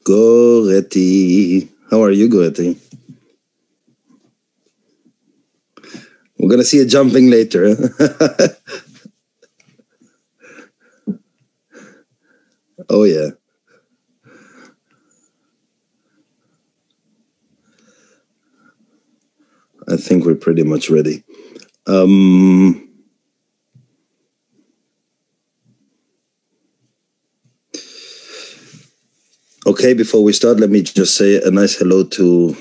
Goretti. How are you, Goretti? We're going to see you jumping later. Oh, yeah. I think we're pretty much ready. Okay, before we start, let me just say a nice hello to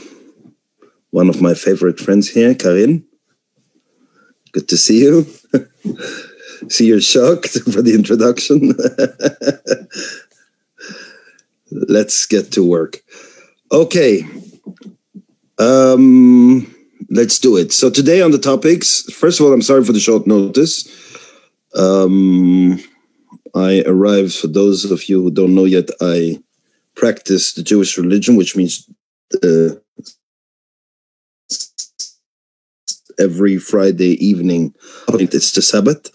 one of my favorite friends here, Karin. Good to see you. See, you're shocked for the introduction. Let's get to work. Okay. Let's do it. So today on the topics, first of all, I'm sorry for the short notice. I arrived, for those of you who don't know yet, I practice the Jewish religion, which means every Friday evening, it's the Sabbath.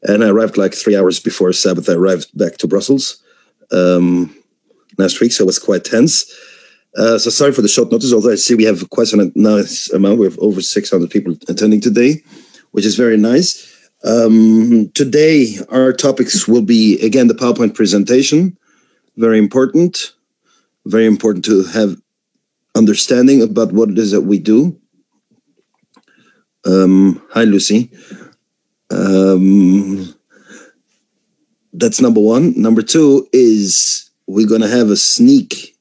And I arrived like 3 hours before Sabbath. I arrived back to Brussels last week, so it was quite tense. So sorry for the short notice, although I see we have quite a nice amount. We have over 600 people attending today, which is very nice. Today, our topics will be, again, the PowerPoint presentation. Very important to have understanding about what it is that we do. Hi, Lucy. That's number one. Number two is we're going to have a sneak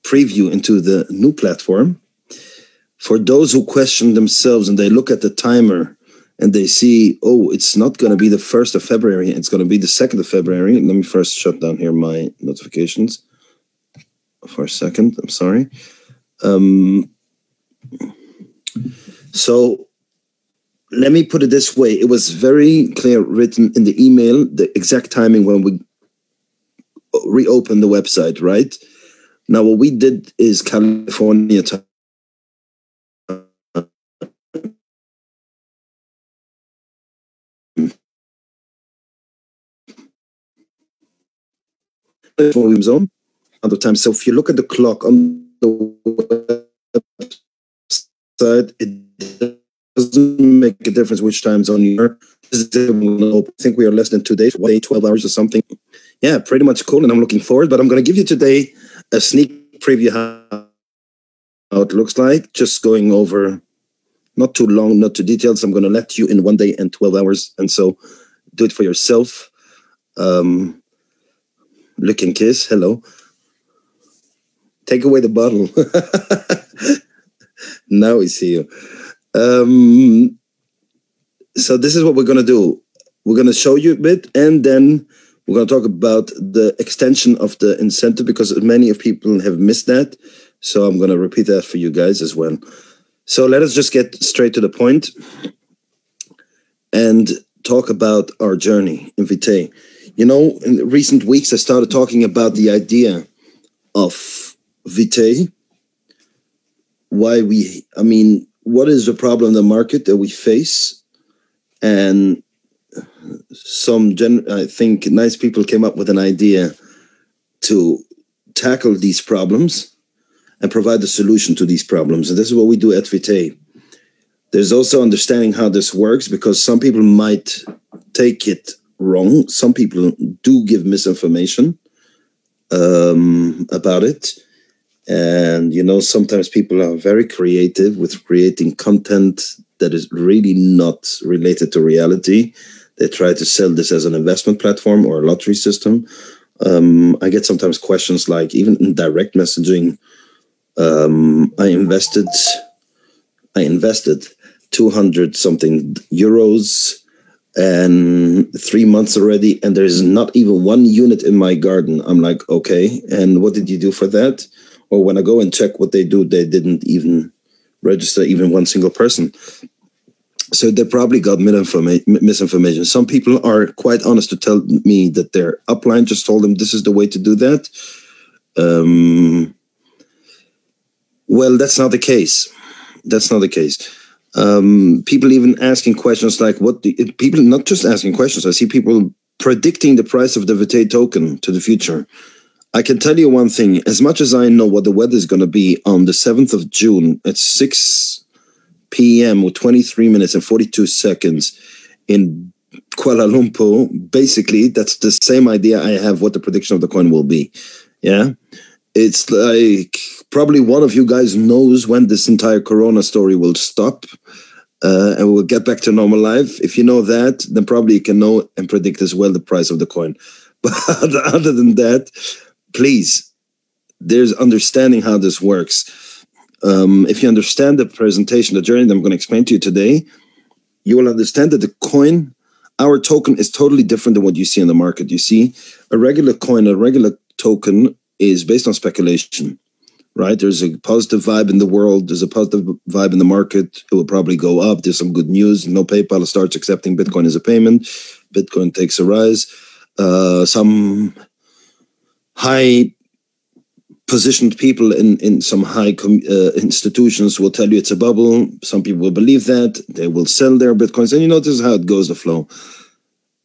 preview into the new platform. For those who question themselves and they look at the timer and they see, oh, it's not going to be the 1st of February, it's going to be the 2nd of February. Let me first shut down here my notifications for a second. I'm sorry. So let me put it this way. It was very clear written in the email, the exact timing when we reopened the website, right? Now, what we did is California time. Zone other time. So if you look at the clock on the website, it doesn't make a difference which time zone you're. I think we are less than 2 days, 12 hours or something. Yeah, pretty much cool, and I'm looking forward. But I'm going to give you today a sneak preview how it looks like. Just going over, not too long, not too detailed. So I'm going to let you in 1 day and 12 hours, and so do it for yourself. Look and kiss. Hello. Take away the bottle. Now we see you. So this is what we're going to do. We're going to show you a bit, and then we're going to talk about the extension of the incentive, because many of people have missed that. So I'm going to repeat that for you guys as well. So let us just get straight to the point and talk about our journey in VITAE. You know, in recent weeks, I started talking about the idea of VITAE. What is the problem in the market that we face? And I think nice people came up with an idea to tackle these problems and provide the solution to these problems. And this is what we do at VITAE. There's also understanding how this works, because some people might take it wrong. Some people do give misinformation about it. And, you know, sometimes people are very creative with creating content that is really not related to reality. They try to sell this as an investment platform or a lottery system. I get sometimes questions like, even in direct messaging, I invested 200 something euros and 3 months already, and there's not even one unit in my garden. I'm like, okay, and what did you do for that? or when I go and check what they do, they didn't even register even one single person. So they probably got misinformation. Some people are quite honest to tell me that their upline just told them this is the way to do that. Well, that's not the case. That's not the case. People even asking questions like people not just asking questions. I see people predicting the price of the VITAE token to the future. I can tell you one thing. As much as I know what the weather is going to be on the 7th of June at 6 p.m. with 23 minutes and 42 seconds in Kuala Lumpur, basically, that's the same idea I have what the prediction of the coin will be. Yeah. It's like probably one of you guys knows when this entire Corona story will stop and we'll get back to normal life. If you know that, then probably you can know and predict as well the price of the coin. But other than that, please, there's understanding how this works. If you understand the presentation, the journey that I'm going to explain to you today, you will understand that the coin, our token, is totally different than what you see in the market. You see, a regular coin, a regular token is based on speculation, right? There's a positive vibe in the world. There's a positive vibe in the market. It will probably go up. There's some good news. No, PayPal starts accepting Bitcoin as a payment. Bitcoin takes a rise. Some high positioned people in some high institutions will tell you it's a bubble. Some people will believe that. They will sell their Bitcoins. And this is how it goes, the flow.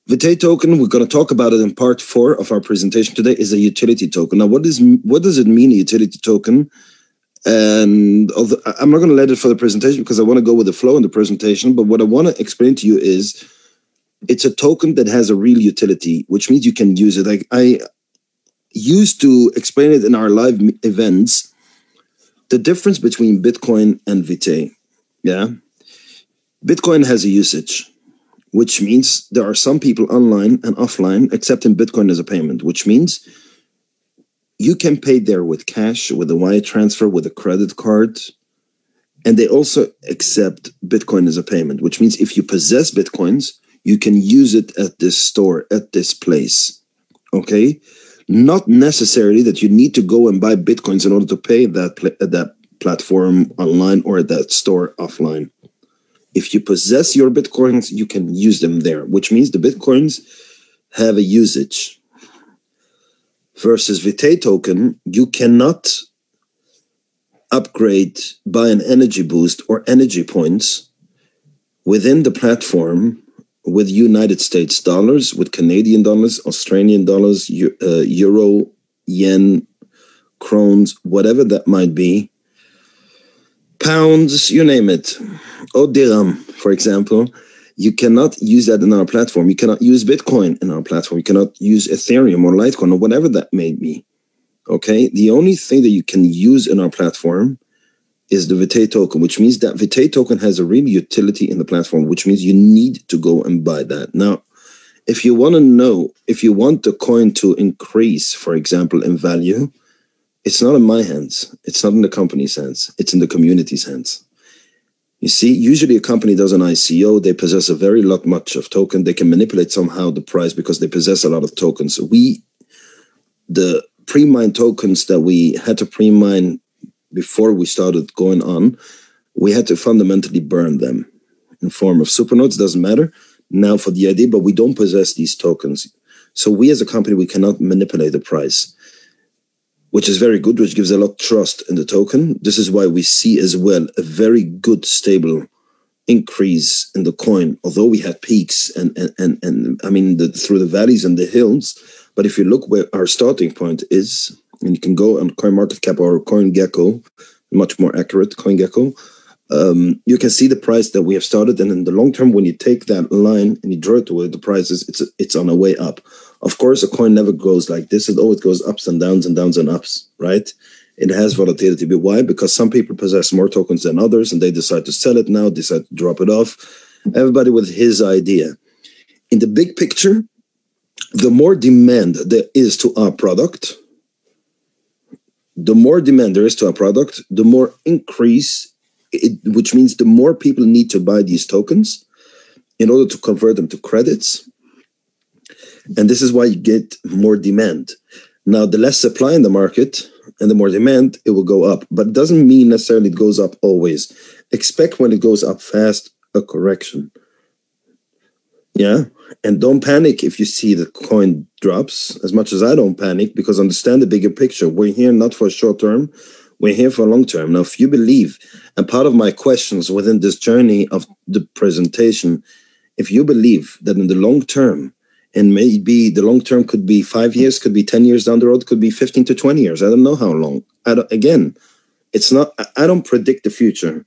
VITAE token, we're going to talk about it in part 4 of our presentation today, is a utility token. Now, what does it mean, a utility token? And I'm not going to let it for the presentation because I want to go with the flow in the presentation. But what I want to explain to you is it's a token that has a real utility, which means you can use it. Like I used to explain it in our live events, the difference between Bitcoin and VITAE. Yeah. Bitcoin has a usage, which means there are some people online and offline accepting Bitcoin as a payment, which means you can pay there with cash, with a wire transfer, with a credit card. And they also accept Bitcoin as a payment, which means if you possess Bitcoins, you can use it at this store, at this place. Okay? Not necessarily that you need to go and buy Bitcoins in order to pay that platform online or at that store offline. If you possess your Bitcoins, you can use them there, which means the Bitcoins have a usage. Versus VITAE token, you cannot upgrade, buy an energy boost or energy points within the platform with United States dollars, with Canadian dollars, Australian dollars, euro, yen, krones, whatever that might be, pounds, you name it, or dirham, for example. You cannot use that in our platform. You cannot use Bitcoin in our platform. You cannot use Ethereum or Litecoin or whatever that may be. Okay? The only thing that you can use in our platform is the VITAE token, which means that VITAE token has a real utility in the platform, which means you need to go and buy that. Now, if you want to know, if you want the coin to increase, for example, in value, it's not in my hands. It's not in the company's hands. It's in the community's hands. You see, usually a company does an ICO. They possess a very much of token. They can manipulate somehow the price because they possess a lot of tokens. The pre-mine tokens that we had to pre-mine before we started going on, we had to fundamentally burn them in form of supernotes. Doesn't matter now for the idea, but we don't possess these tokens. So we as a company, we cannot manipulate the price, which is very good, which gives a lot of trust in the token. This is why we see as well a very good, stable increase in the coin, although we had peaks and I mean, through the valleys and the hills. But if you look where our starting point is, and you can go on CoinMarketCap or CoinGecko, much more accurate, CoinGecko, you can see the price that we have started. And in the long term, when you take that line and you draw it to where the price is, it's on a way up. Of course, a coin never goes like this. It always goes ups and downs and downs and ups, right? It has volatility. But why? Because some people possess more tokens than others, and they decide to sell it now, decide to drop it off. Everybody with his idea. In the big picture, the more demand there is to our product, the more increase, which means the more people need to buy these tokens in order to convert them to credits. And this is why you get more demand. Now, the less supply in the market, and the more demand, it will go up. But it doesn't mean necessarily it goes up always. Expect when it goes up fast, a correction. Yeah, and don't panic if you see the coin drops, as much as I don't panic, because understand the bigger picture. We're here not for short term, we're here for long term. Now, if you believe, and part of my questions within this journey of the presentation, if you believe that in the long term, and maybe the long term could be 5 years, could be 10 years down the road, could be 15 to 20 years. I don't know how long. Again, it's not, I don't predict the future.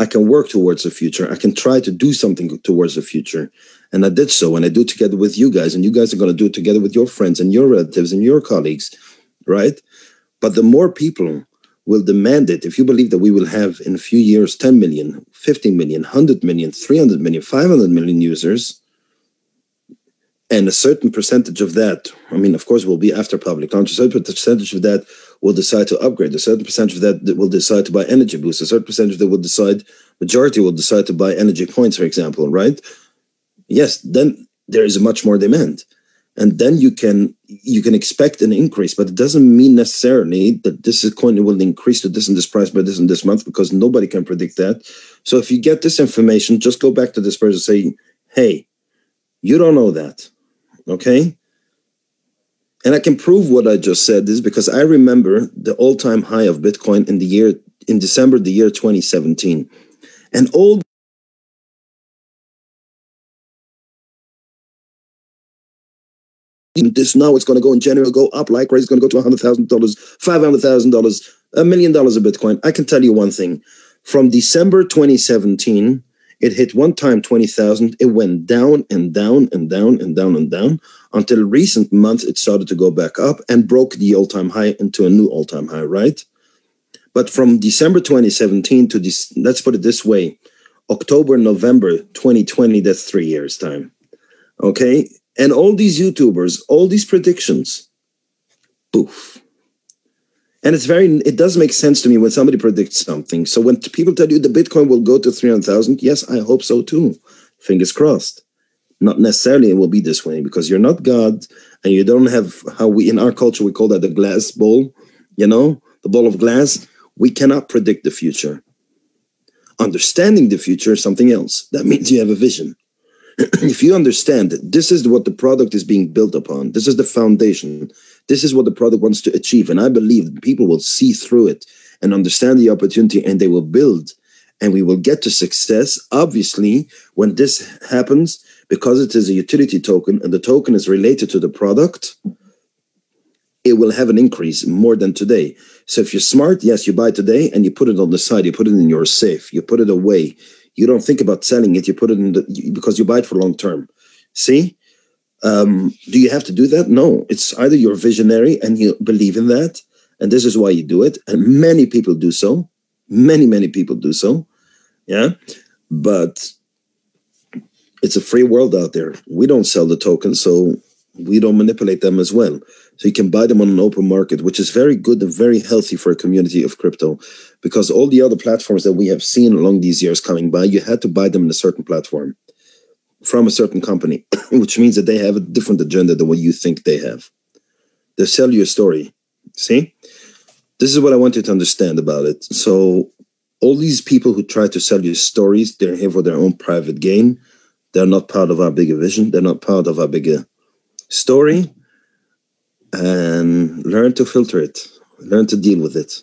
I can work towards the future. I can try to do something towards the future. And I did so, and I do it together with you guys, and you guys are going to do it together with your friends and your relatives and your colleagues, right? But the more people will demand it, if you believe that we will have in a few years 10 million, 50 million, 100 million, 300 million, 500 million users, and a certain percentage of that, I mean, of course, will be after public launch, a certain percentage of that will decide to upgrade, a certain percentage of that will decide to buy energy boost, a certain percentage that will decide, majority will decide to buy energy points, for example, right? Yes, then there is much more demand. And then you can expect an increase, but it doesn't mean necessarily that this coin will increase to this and this price by this and this month, because nobody can predict that. So if you get this information, just go back to this person and say, hey, you don't know that, okay? And I can prove what I just said is because I remember the all-time high of Bitcoin in December the year 2017. And all this now it's going to go in January, go up like crazy, it's going to go to $100,000, $500,000, $1 million of Bitcoin. I can tell you one thing. From December 2017, it hit one time 20,000. It went down and down and down and down and down until recent months it started to go back up and broke the all-time high into a new all-time high, right? But from December 2017 to this, let's put it this way, October, November 2020, that's 3 years' time. Okay? And all these YouTubers, all these predictions, poof. And it does make sense to me when somebody predicts something. So when people tell you the Bitcoin will go to 300,000, yes, I hope so too. Fingers crossed. Not necessarily it will be this way, because you're not God and you don't have how we, in our culture, we call that the glass bowl, you know, the ball of glass. We cannot predict the future. Understanding the future is something else. That means you have a vision. If you understand that this is what the product is being built upon, this is the foundation, this is what the product wants to achieve, and I believe people will see through it and understand the opportunity, and they will build, and we will get to success. Obviously, when this happens, because it is a utility token and the token is related to the product, it will have an increase more than today. So if you're smart, yes, you buy today and you put it on the side, you put it in your safe, you put it away. You don't think about selling it. You put it in because you buy it for long term. See, do you have to do that? No, it's either you're visionary and you believe in that, and this is why you do it. And many people do so. Many people do so. Yeah, but it's a free world out there. We don't sell the tokens, so we don't manipulate them as well. So you can buy them on an open market, which is very good and very healthy for a community of crypto, because all the other platforms that we have seen along these years coming by, you had to buy them in a certain platform from a certain company, which means that they have a different agenda than what you think they have. They sell you a story. See? This is what I want you to understand about it. So all these people who try to sell you stories, they're here for their own private gain. They're not part of our bigger vision. They're not part of our bigger story. And learn to filter it. Learn to deal with it.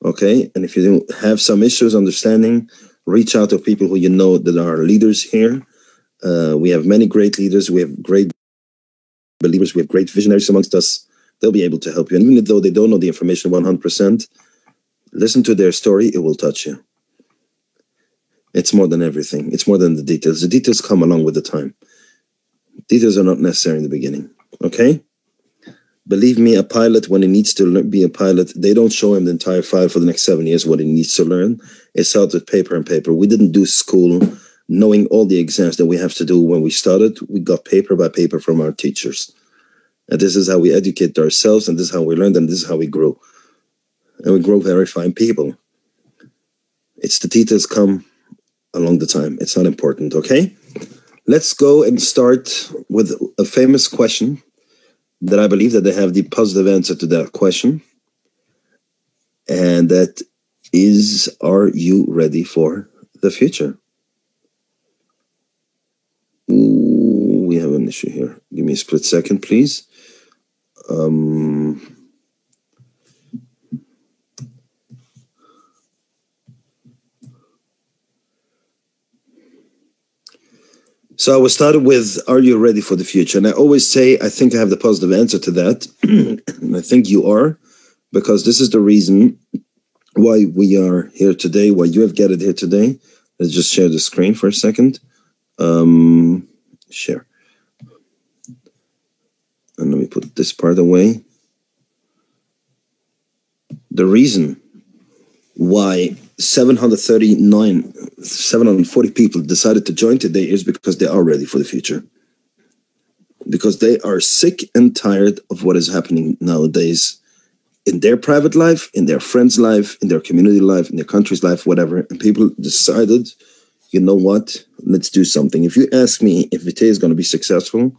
Okay? And if you have some issues understanding, reach out to people who you know that are leaders here. We have many great leaders. We have great believers. We have great visionaries amongst us. They'll be able to help you. And even though they don't know the information 100%, listen to their story. It will touch you. It's more than everything. It's more than the details. The details come along with the time. Details are not necessary in the beginning. Okay? Believe me, a pilot, when he needs to be a pilot, they don't show him the entire file for the next 7 years, what he needs to learn. It's out with paper and paper. We didn't do school knowing all the exams that we have to do when we started. We got paper by paper from our teachers. And this is how we educate ourselves, and this is how we learned, and this is how we grow. And we grow very fine people. It's the details come along the time. It's not important, okay? Let's go and start with a famous question that I believe that they have the positive answer to that question. And that is, are you ready for the future? Ooh, we have an issue here. Give me a split second, please. So I was started with, are you ready for the future? And I always say, I think I have the positive answer to that. And I think you are, because this is the reason why we are here today, why you have gathered here today. Let's just share the screen for a second. Share. And let me put this part away. The reason why 740 people decided to join today is because they are ready for the future. Because they are sick and tired of what is happening nowadays in their private life, in their friends' life, in their community life, in their country's life, whatever. And people decided, you know what, let's do something. If you ask me if VITAE is going to be successful,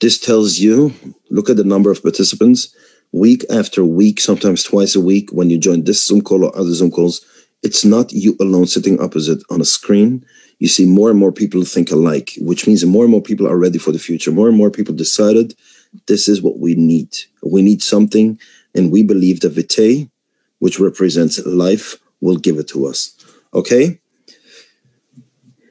this tells you, look at the number of participants, week after week, sometimes twice a week, when you join this Zoom call or other Zoom calls, it's not you alone sitting opposite on a screen. You see more and more people think alike, which means more and more people are ready for the future. More and more people decided this is what we need. We need something, and we believe that VITAE, which represents life, will give it to us. Okay?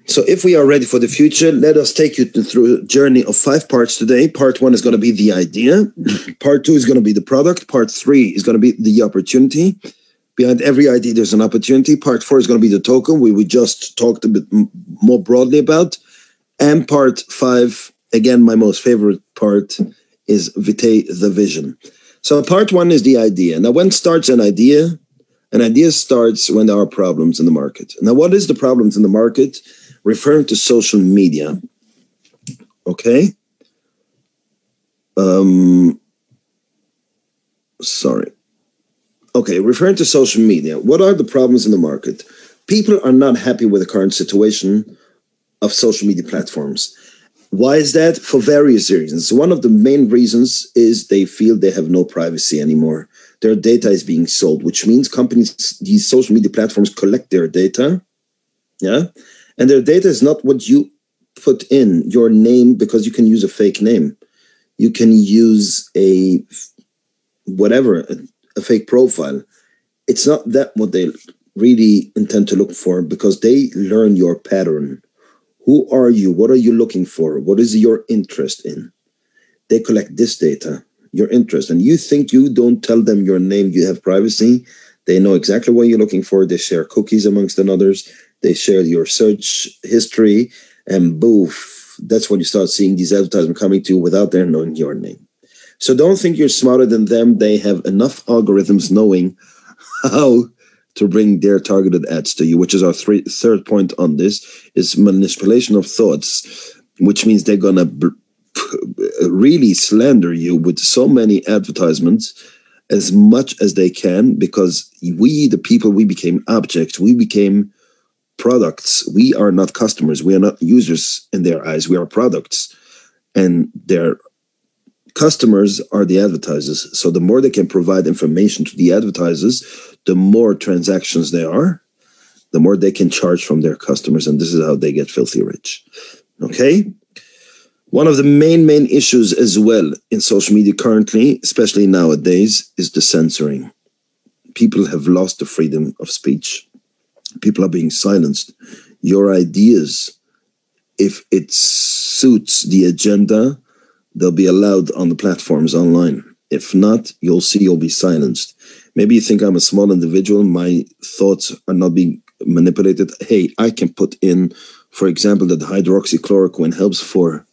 So if we are ready for the future, let us take you through a journey of 5 parts today. Part 1 is going to be the idea. Part 2 is going to be the product. Part 3 is going to be the opportunity. Behind every idea, there's an opportunity. Part 4 is going to be the token, we just talked a bit more broadly about. And part 5, again, my most favorite part, is VITAE, the vision. So part 1 is the idea. Now, when starts an idea? An idea starts when there are problems in the market. Now, what is the problems in the market? Referring to social media. Okay? Sorry. Okay, referring to social media, what are the problems in the market? People are not happy with the current situation of social media platforms. Why is that? For various reasons. One of the main reasons is they feel they have no privacy anymore. Their data is being sold, which means companies, these social media platforms collect their data, yeah? And their data is not what you put in, your name, because you can use a fake name. You can use a fake profile. It's not that what they really intend to look for, because they learn your pattern. Who are you? What are you looking for? What is your interest in? They collect this data, your interest. And you think you don't tell them your name, you have privacy. They know exactly what you're looking for. They share cookies amongst others. They share your search history, and boof, that's when you start seeing these advertisements coming to you without their knowing your name. So don't think you're smarter than them. They have enough algorithms knowing how to bring their targeted ads to you, which is our third point on this, is manipulation of thoughts, which means they're going to really slander you with so many advertisements as much as they can, because we, the people, we became objects. We became products. We are not customers. We are not users in their eyes. We are products. And their customers are the advertisers. So the more they can provide information to the advertisers, the more transactions there are, the more they can charge from their customers. And this is how they get filthy rich. Okay? One of the main issues as well in social media currently, especially nowadays, is the censoring. People have lost the freedom of speech. People are being silenced. Your ideas, if it suits the agenda, they'll be allowed on the platforms online. If not, you'll be silenced. Maybe you think I'm a small individual. My thoughts are not being manipulated. Hey, I can put in, for example, that hydroxychloroquine helps for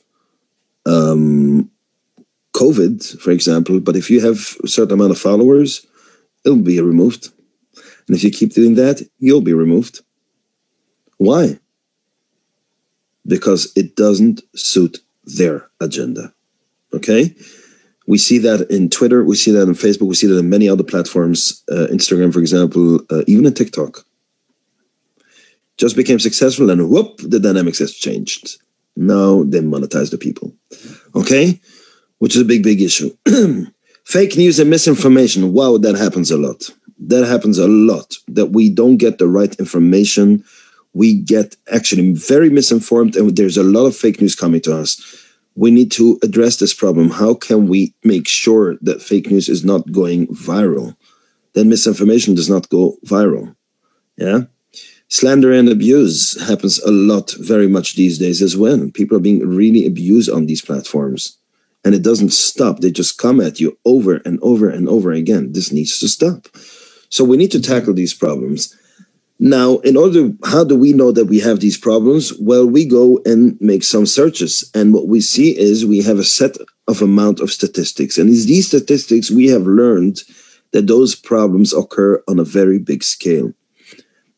COVID, for example. But if you have a certain amount of followers, it'll be removed. And if you keep doing that, you'll be removed. Why? Because it doesn't suit their agenda. Okay? We see that in Twitter, we see that in Facebook, we see that in many other platforms, Instagram, for example, even in TikTok. Just became successful, and whoop, the dynamics has changed. Now they monetize the people. Okay? Which is a big issue. Fake news and misinformation. Wow, that happens a lot. That happens a lot, that we don't get the right information. We get actually very misinformed, and there's a lot of fake news coming to us. We need to address this problem. How can we make sure that fake news is not going viral? That misinformation does not go viral. Yeah. Slander and abuse happens a lot, very much these days as well. People are being really abused on these platforms. And it doesn't stop. They just come at you over and over and over again. This needs to stop. So we need to tackle these problems. Now, how do we know that we have these problems? Well, we go and make some searches. And what we see is we have a set of amount of statistics. And these statistics, we have learned that those problems occur on a very big scale.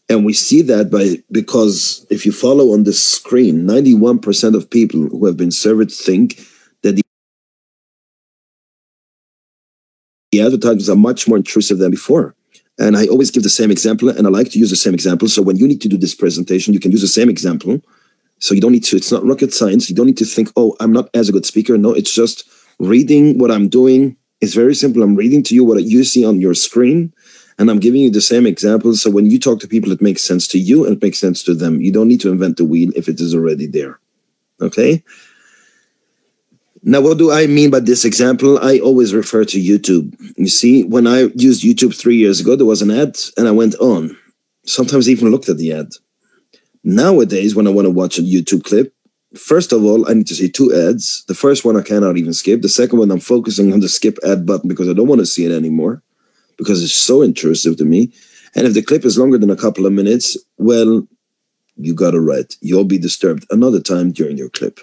And we see that because if you follow on the screen, 91% of people who have been surveyed think that the advertisements are much more intrusive than before. And I always give the same example, and I like to use the same example. So when you need to do this presentation, you can use the same example. So you don't need to, it's not rocket science. You don't need to think, oh, I'm not as a good speaker. No, it's just reading what I'm doing. It's very simple. I'm reading to you what you see on your screen, and I'm giving you the same example. So when you talk to people, it makes sense to you and it makes sense to them. You don't need to invent the wheel if it is already there. Okay? Now, what do I mean by this example? I always refer to YouTube. You see, when I used YouTube 3 years ago, there was an ad and I went on. Sometimes I even looked at the ad. Nowadays, when I want to watch a YouTube clip, first of all, I need to see 2 ads. The first one I cannot even skip. The second one, I'm focusing on the skip ad button because I don't want to see it anymore because it's so intrusive to me. And if the clip is longer than a couple of minutes, well, you got it right. You'll be disturbed another time during your clip.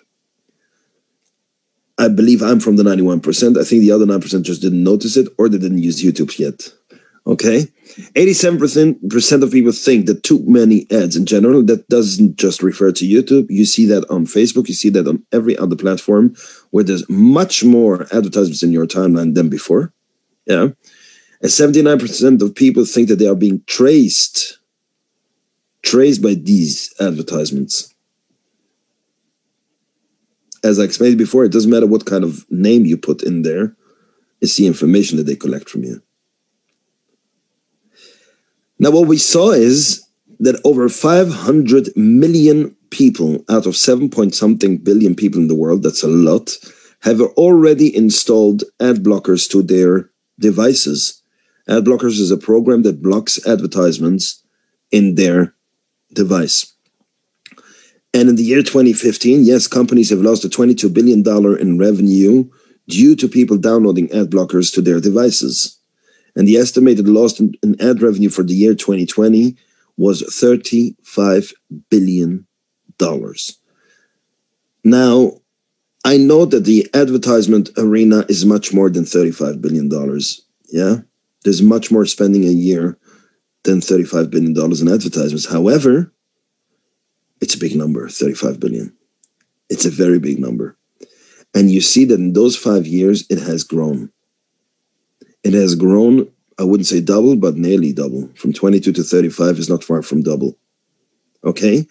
I believe I'm from the 91%. I think the other 9% just didn't notice it or they didn't use YouTube yet. Okay? 87% of people think that too many ads in general. That doesn't just refer to YouTube. You see that on Facebook. You see that on every other platform where there's much more advertisements in your timeline than before. Yeah. And 79% of people think that they are being traced by these advertisements. As I explained before, it doesn't matter what kind of name you put in there. It's the information that they collect from you. Now, what we saw is that over 500 million people out of 7-point-something billion people in the world, that's a lot, have already installed ad blockers to their devices. Ad blockers is a program that blocks advertisements in their device. And in the year 2015, yes, companies have lost a $22 billion in revenue due to people downloading ad blockers to their devices. And the estimated loss in ad revenue for the year 2020 was $35 billion. Now, I know that the advertisement arena is much more than $35 billion. Yeah, there's much more spending a year than $35 billion in advertisements. However, it's a big number, 35 billion. It's a very big number. And you see that in those 5 years, it has grown. It has grown, I wouldn't say double, but nearly double. From 22 to 35 is not far from double. Okay?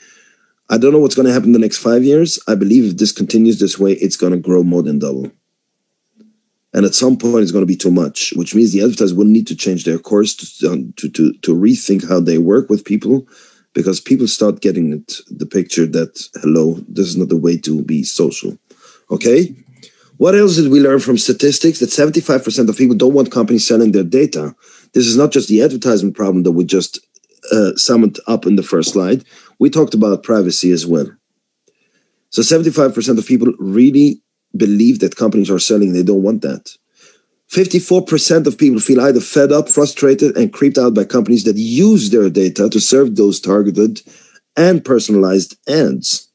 I don't know what's going to happen in the next 5 years. I believe if this continues this way, it's going to grow more than double. And at some point, it's going to be too much, which means the advertisers will need to change their course to rethink how they work with people, because people start getting the picture that, hello, this is not the way to be social. Okay? What else did we learn from statistics? That 75% of people don't want companies selling their data. This is not just the advertisement problem that we just summed up in the first slide. We talked about privacy as well. So 75% of people really believe that companies are selling. They don't want that. 54% of people feel either fed up, frustrated, and creeped out by companies that use their data to serve those targeted and personalized ads.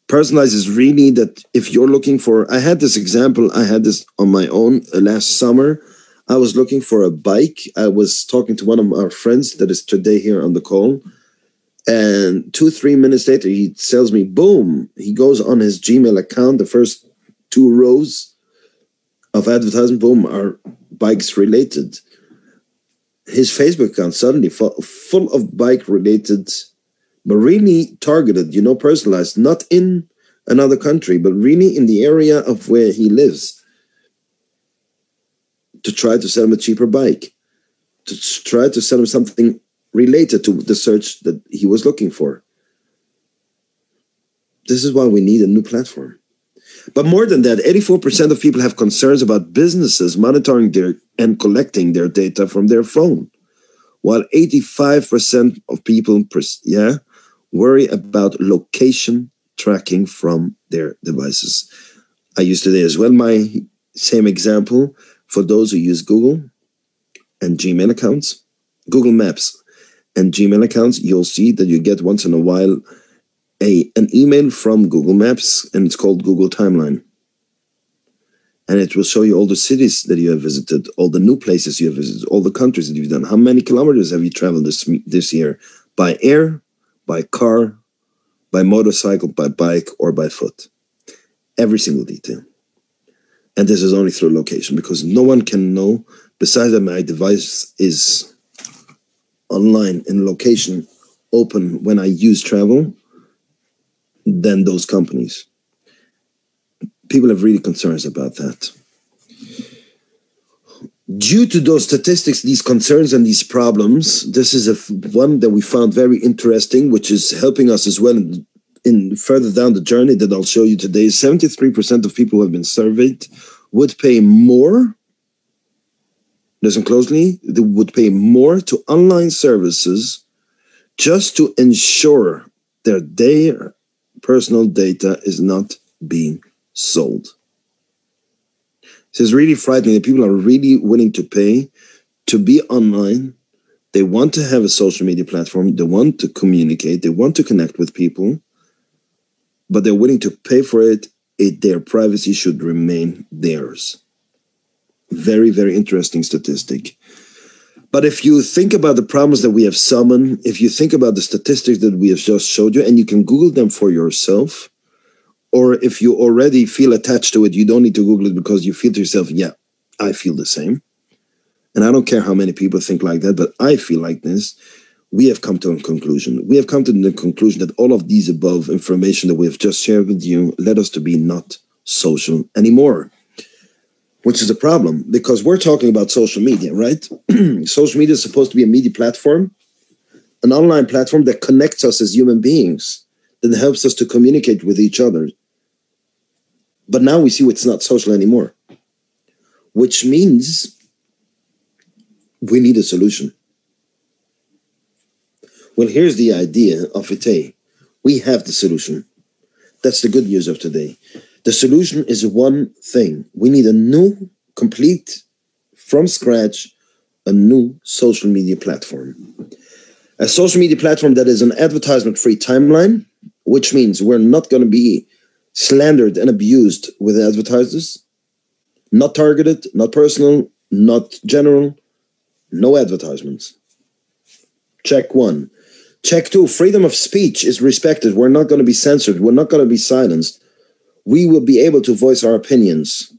Personalized is really that if you're looking for, I had this example, I had this on my own last summer. I was looking for a bike. I was talking to one of our friends that is today here on the call. And 2-3 minutes later, he tells me, boom, he goes on his Gmail account, the first 2 rows of advertising, boom, are bikes related. His Facebook account suddenly full of bike related, but really targeted, personalized, not in another country, but really in the area of where he lives, to try to sell him a cheaper bike. to try to sell him something related to the search that he was looking for. This is why we need a new platform. But more than that, 84% of people have concerns about businesses monitoring and collecting their data from their phone, while 85% of people worry about location tracking from their devices. I use today as well my same example for those who use Google and Gmail accounts, Google Maps and Gmail accounts. You'll see that you get once in a while an email from Google Maps, and it's called Google Timeline. And it will show you all the cities that you have visited, all the new places you have visited, all the countries that you've done. How many kilometers have you traveled this year? By air, by car, by motorcycle, by bike, or by foot. Every single detail. And this is only through location, because no one can know, besides that my device is online in location open when I use travel, than those companies. People have really concerns about that. Due to those statistics, these concerns and these problems, this is one that we found very interesting, which is helping us as well in further down the journey that I'll show you today. 73% of people who have been surveyed would pay more, listen closely, they would pay more to online services just to ensure their personal data is not being sold. This is really frightening that people are really willing to pay to be online. They want to have a social media platform. They want to communicate. They want to connect with people, but they're willing to pay for it. Their privacy should remain theirs. Very, very interesting statistic. But if you think about the problems that we have summoned, if you think about the statistics that we have just showed you, and you can Google them for yourself, or if you already feel attached to it, you don't need to Google it because you feel to yourself, yeah, I feel the same. And I don't care how many people think like that, but I feel like this. We have come to a conclusion. We have come to the conclusion that all of these above information that we have just shared with you led us to be not social anymore. Which is a problem, because we're talking about social media, right? Social media is supposed to be a media platform, an online platform that connects us as human beings, that helps us to communicate with each other. But now we see it's not social anymore, which means we need a solution. Well, here's the idea of VITAE. We have the solution. That's the good news of today. The solution is one thing. We need a new, complete, from scratch, a new social media platform. A social media platform that is an advertisement-free timeline, which means we're not going to be slandered and abused with advertisers. Not targeted, not personal, not general, no advertisements. Check one. Check two, freedom of speech is respected. We're not going to be censored. We're not going to be silenced. We will be able to voice our opinions.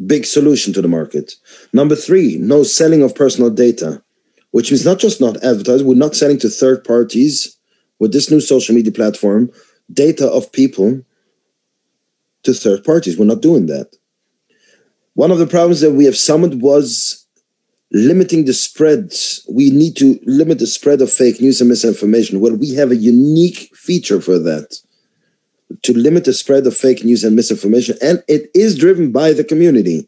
Big solution to the market. Number three, no selling of personal data, which means not just not advertising, we're not selling to third parties with this new social media platform, data of people to third parties. We're not doing that. One of the problems that we have summoned was limiting the spread. We need to limit the spread of fake news and misinformation. Well, we have a unique feature for that, to limit the spread of fake news and misinformation, and it is driven by the community.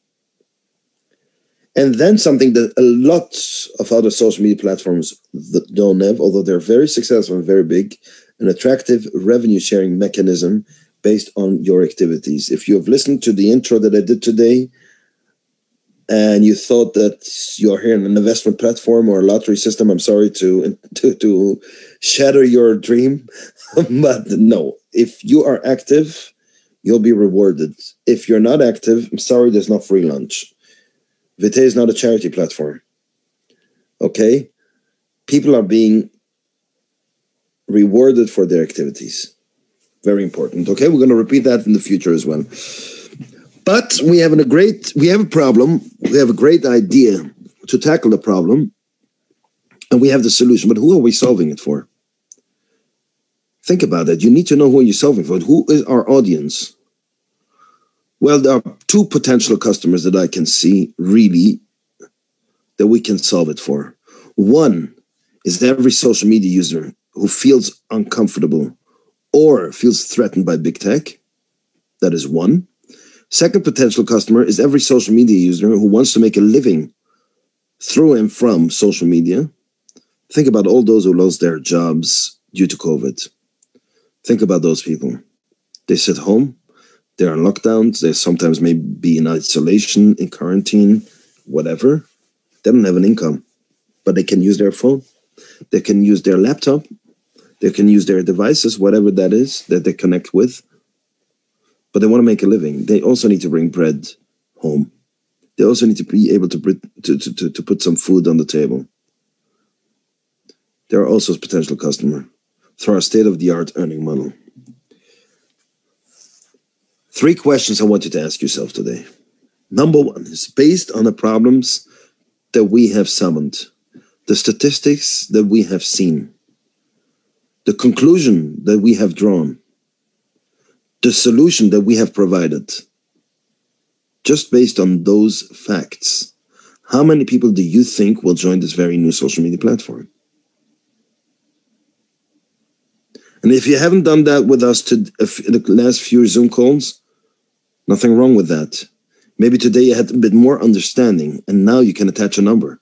And then something that a lot of other social media platforms don't have, although they're very successful and very big, an attractive revenue sharing mechanism based on your activities. If you have listened to the intro that I did today, and you thought that you're here in an investment platform or a lottery system, I'm sorry to shatter your dream, but no. If you are active, you'll be rewarded. If you're not active, I'm sorry, there's no free lunch. VITAE is not a charity platform. Okay? People are being rewarded for their activities. Very important. Okay? We're going to repeat that in the future as well. But we have a problem. We have a great idea to tackle the problem. And we have the solution. But who are we solving it for? Think about it. You need to know who you're solving for. Who is our audience? Well, there are two potential customers that I can see really that we can solve it for. One is every social media user who feels uncomfortable or feels threatened by big tech. That is one. Second potential customer is every social media user who wants to make a living through and from social media. Think about all those who lost their jobs due to COVID. Think about those people. They sit home, they're on lockdowns, they sometimes may be in isolation, in quarantine, whatever. They don't have an income, but they can use their phone, they can use their laptop, they can use their devices, whatever that is that they connect with. But they want to make a living. They also need to bring bread home. They also need to be able to put some food on the table. They are also a potential customer through our state-of-the-art earning model. 3 questions I want you to ask yourself today. Number 1 is based on the problems that we have summoned, the statistics that we have seen, the conclusion that we have drawn, the solution that we have provided. Just based on those facts, how many people do you think will join this very new social media platform? And if you haven't done that with us in the last few Zoom calls, nothing wrong with that. Maybe today you had a bit more understanding and now you can attach a number.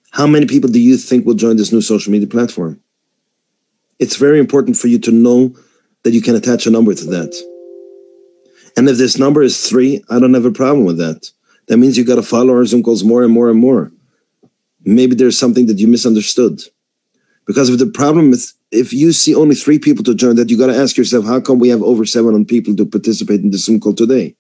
How many people do you think will join this new social media platform? It's very important for you to know that you can attach a number to that. And if this number is 3, I don't have a problem with that. That means you got to follow our Zoom calls more and more and more. Maybe there's something that you misunderstood. Because if the problem is, if you see only 3 people to join that, you got to ask yourself, how come we have over 700 people to participate in the Zoom call today?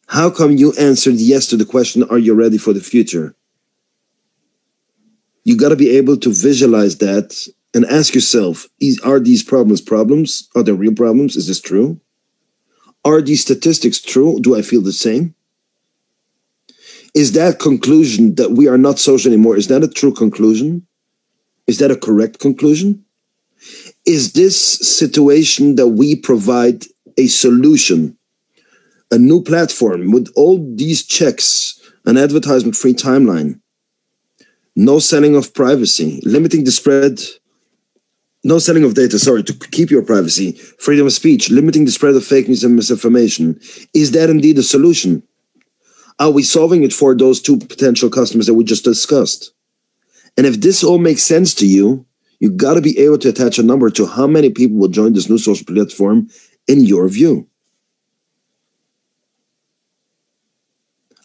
How come you answered yes to the question, are you ready for the future? You got to be able to visualize that and ask yourself, are these problems? Are they real problems? Is this true? Are these statistics true? Do I feel the same? Is that conclusion that we are not social anymore, is that a true conclusion? Is that a correct conclusion? Is this situation that we provide a solution, a new platform with all these checks, an advertisement-free timeline, no selling of privacy, limiting the spread, no selling of data, to keep your privacy, freedom of speech, limiting the spread of fake news and misinformation. Is that indeed a solution? Are we solving it for those 2 potential customers that we just discussed? And if this all makes sense to you, you got to be able to attach a number to how many people will join this new social platform in your view.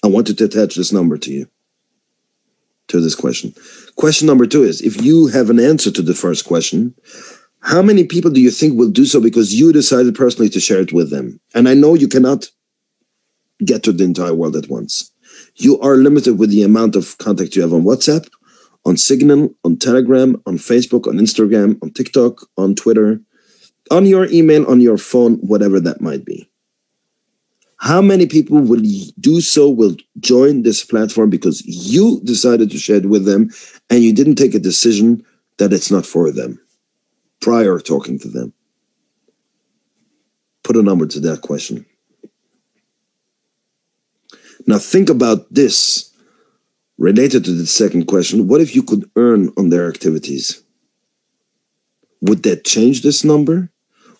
I wanted to attach this number to you, to this question. Question number 2 is, if you have an answer to the first question, how many people do you think will do so because you decided personally to share it with them? And I know you cannot get to the entire world at once. You are limited with the amount of contact you have on WhatsApp, on Signal, on Telegram, on Facebook, on Instagram, on TikTok, on Twitter, on your email, on your phone, whatever that might be. How many people will do so, will join this platform because you decided to share it with them and you didn't take a decision that it's not for them prior talking to them? Put a number to that question. Now think about this related to the second question. What if you could earn on their activities? Would that change this number?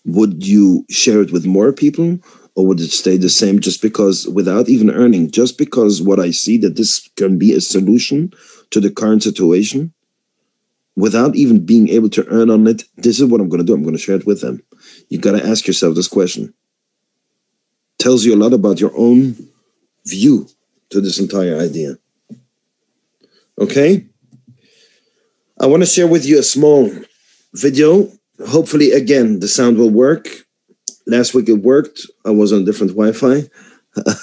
Would you share it with more people? Or would it stay the same just because, without even earning, just because what I see that this can be a solution to the current situation, without even being able to earn on it, this is what I'm going to do. I'm going to share it with them. You got to ask yourself this question. Tells you a lot about your own view to this entire idea. Okay? I want to share with you a small video. Hopefully, again, the sound will work. Last week it worked. I was on different Wi-Fi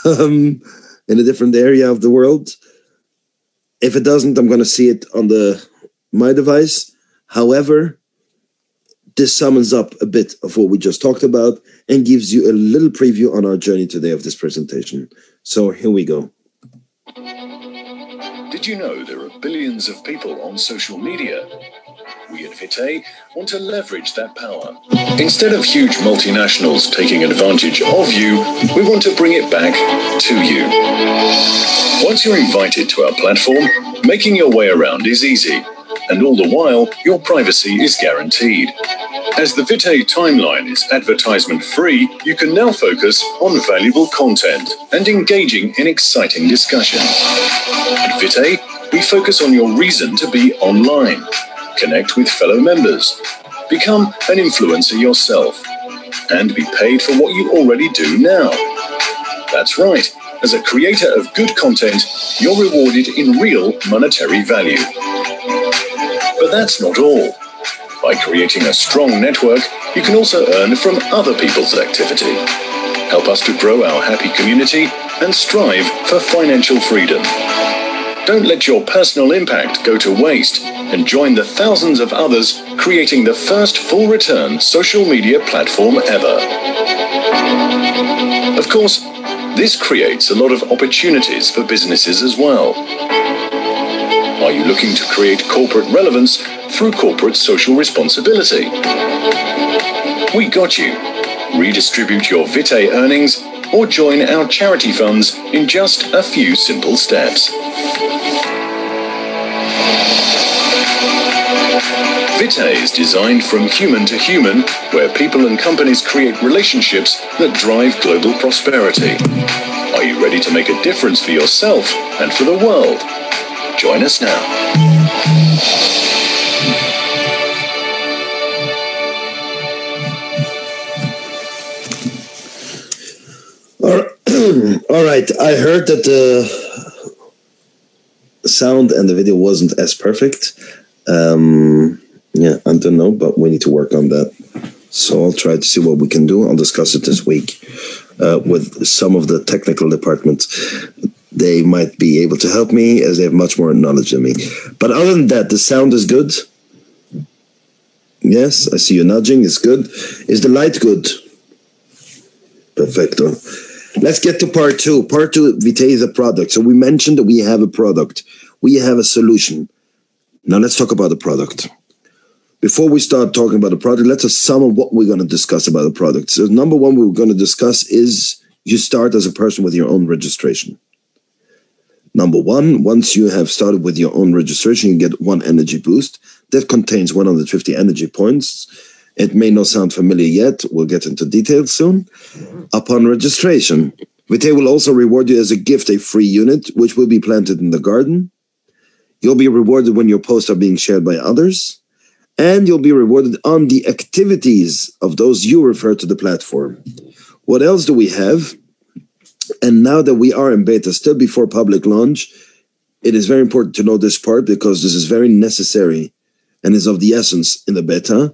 in a different area of the world. If it doesn't, I'm going to see it on my device. However, this sums up a bit of what we just talked about and gives you a little preview on our journey today of this presentation. So here we go. Did you know there are billions of people on social media? We at VITAE want to leverage that power. Instead of huge multinationals taking advantage of you, we want to bring it back to you. Once you're invited to our platform, making your way around is easy, and all the while, your privacy is guaranteed. As the VITAE timeline is advertisement-free, you can now focus on valuable content and engaging in exciting discussions. At VITAE, we focus on your reason to be online. Connect with fellow members, become an influencer yourself, and be paid for what you already do now. That's right, as a creator of good content, you're rewarded in real monetary value. But that's not all. By creating a strong network, you can also earn from other people's activity. Help us to grow our happy community and strive for financial freedom. Don't let your personal impact go to waste and join the thousands of others creating the first full return social media platform ever. Of course, this creates a lot of opportunities for businesses as well. Are you looking to create corporate relevance through corporate social responsibility? We got you. Redistribute your VITAE earnings or join our charity funds in just a few simple steps. VITAE is designed from human to human, where people and companies create relationships that drive global prosperity. Are you ready to make a difference for yourself and for the world? Join us now. All right, I heard that the sound and the video wasn't as perfect. I don't know, but we need to work on that. So I'll try to see what we can do. I'll discuss it this week with some of the technical departments. They might be able to help me as they have much more knowledge than me. But other than that, the sound is good. Yes, I see you nudging. It's good. Is the light good? Perfecto. Let's get to part two. Part two, VITAE is a product. So we mentioned that we have a product. We have a solution. Now let's talk about the product. Before we start talking about the product, let's just sum up what we're going to discuss about the product. So number one we're going to discuss is you start as a person with your own registration. Number one, once you have started with your own registration, you get one energy boost that contains 150 energy points. It may not sound familiar yet. We'll get into details soon. Upon registration, VITAE will also reward you as a gift a free unit, which will be planted in the garden. You'll be rewarded when your posts are being shared by others. And you'll be rewarded on the activities of those you refer to the platform. What else do we have? And now that we are in beta, still before public launch, it is very important to know this part because this is very necessary and is of the essence in the beta.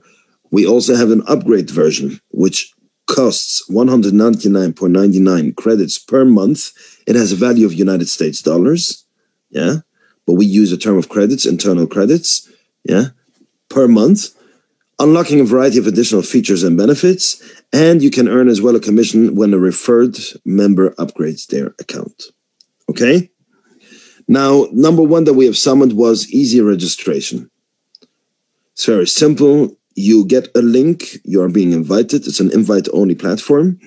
We also have an upgrade version, which costs 199.99 credits per month. It has a value of United States dollars, yeah, but we use a term of credits, internal credits, yeah, per month, unlocking a variety of additional features and benefits, and you can earn as well a commission when a referred member upgrades their account. Okay? Now, number one that we have summoned was easy registration. It's very simple. You get a link. You are being invited. It's an invite-only platform.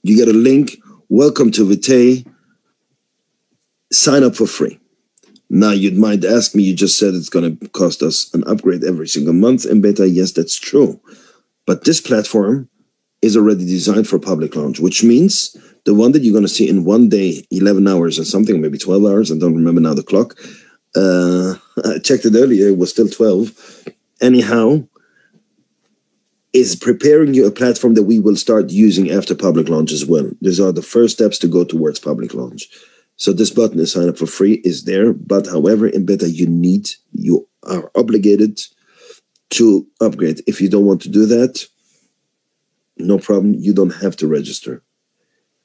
You get a link. Welcome to VITAE. Sign up for free. Now, you might ask me, you just said it's going to cost us an upgrade every single month in beta. Yes, that's true. But this platform is already designed for public launch, which means the one that you're going to see in one day, 11 hours or something, maybe 12 hours. I don't remember now the clock. I checked it earlier. It was still 12. Anyhow, is preparing you a platform that we will start using after public launch as well. These are the first steps to go towards public launch. So this button is sign up for free is there. But however, in beta, you are obligated to upgrade. If you don't want to do that, no problem. You don't have to register.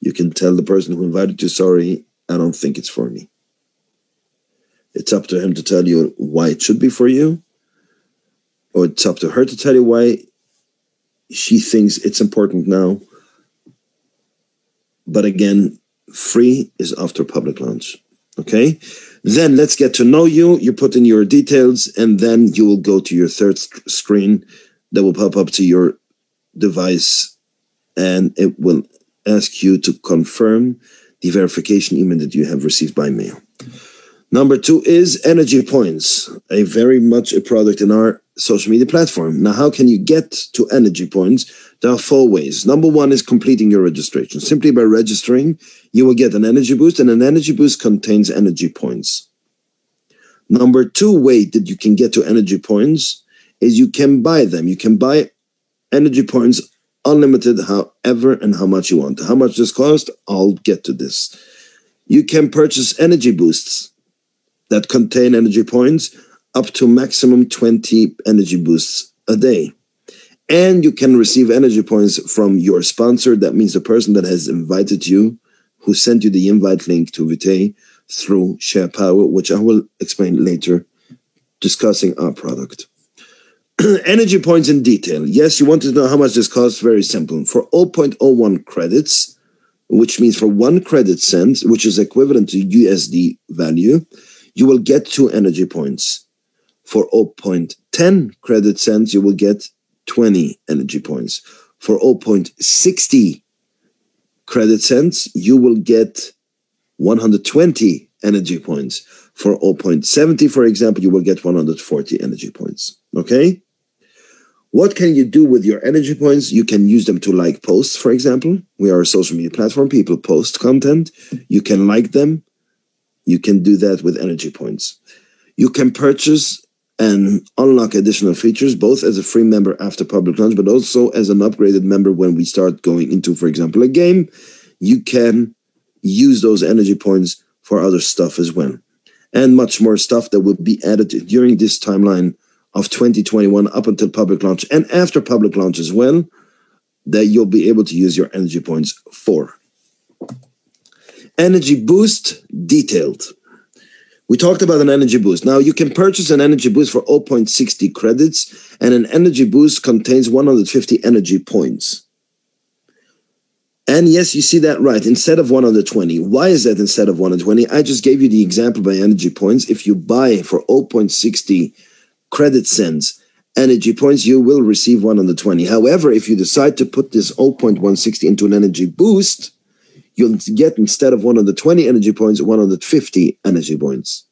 You can tell the person who invited you, sorry, I don't think it's for me. It's up to him to tell you why it should be for you. Or it's up to her to tell you why she thinks it's important now. But again, free is after public launch. Okay? Then let's get to know you. You put in your details, and then you will go to your third screen that will pop up to your device, and it will ask you to confirm the verification email that you have received by mail. Number 2 is energy points, a very much a product in our social media platform. Now, how can you get to energy points? There are 4 ways. Number 1 is completing your registration. Simply by registering, you will get an energy boost, and an energy boost contains energy points. Number 2 way that you can get to energy points is you can buy them. You can buy energy points unlimited, however and how much you want. How much this costs? I'll get to this. You can purchase energy boosts that contain energy points up to maximum 20 energy boosts a day. And you can receive energy points from your sponsor. That means the person that has invited you, who sent you the invite link to VITAE through Share Power, which I will explain later, discussing our product. Energy points in detail. Yes, you want to know how much this costs? Very simple. For 0.01 credits, which means for 1 credit cent, which is equivalent to USD value, you will get 2 energy points. For 0.10 credit cents, you will get 20 energy points. For 0.60 credit cents, you will get 120 energy points. For 0.70, for example, you will get 140 energy points. Okay? What can you do with your energy points? You can use them to like posts, for example. We are a social media platform. People post content. You can like them. You can do that with energy points. You can purchase and unlock additional features, both as a free member after public launch, but also as an upgraded member when we start going into, for example, a game. You can use those energy points for other stuff as well. And much more stuff that will be added during this timeline of 2021 up until public launch and after public launch as well, that you'll be able to use your energy points for. Energy boost detailed. We talked about an energy boost. Now, you can purchase an energy boost for 0.60 credits, and an energy boost contains 150 energy points. And yes, you see that right, instead of 120. Why is that instead of 120? I just gave you the example by energy points. If you buy for 0.60 credit cents energy points, you will receive 120. However, if you decide to put this 0.160 into an energy boost, you'll get, instead of 120 energy points, 150 energy points.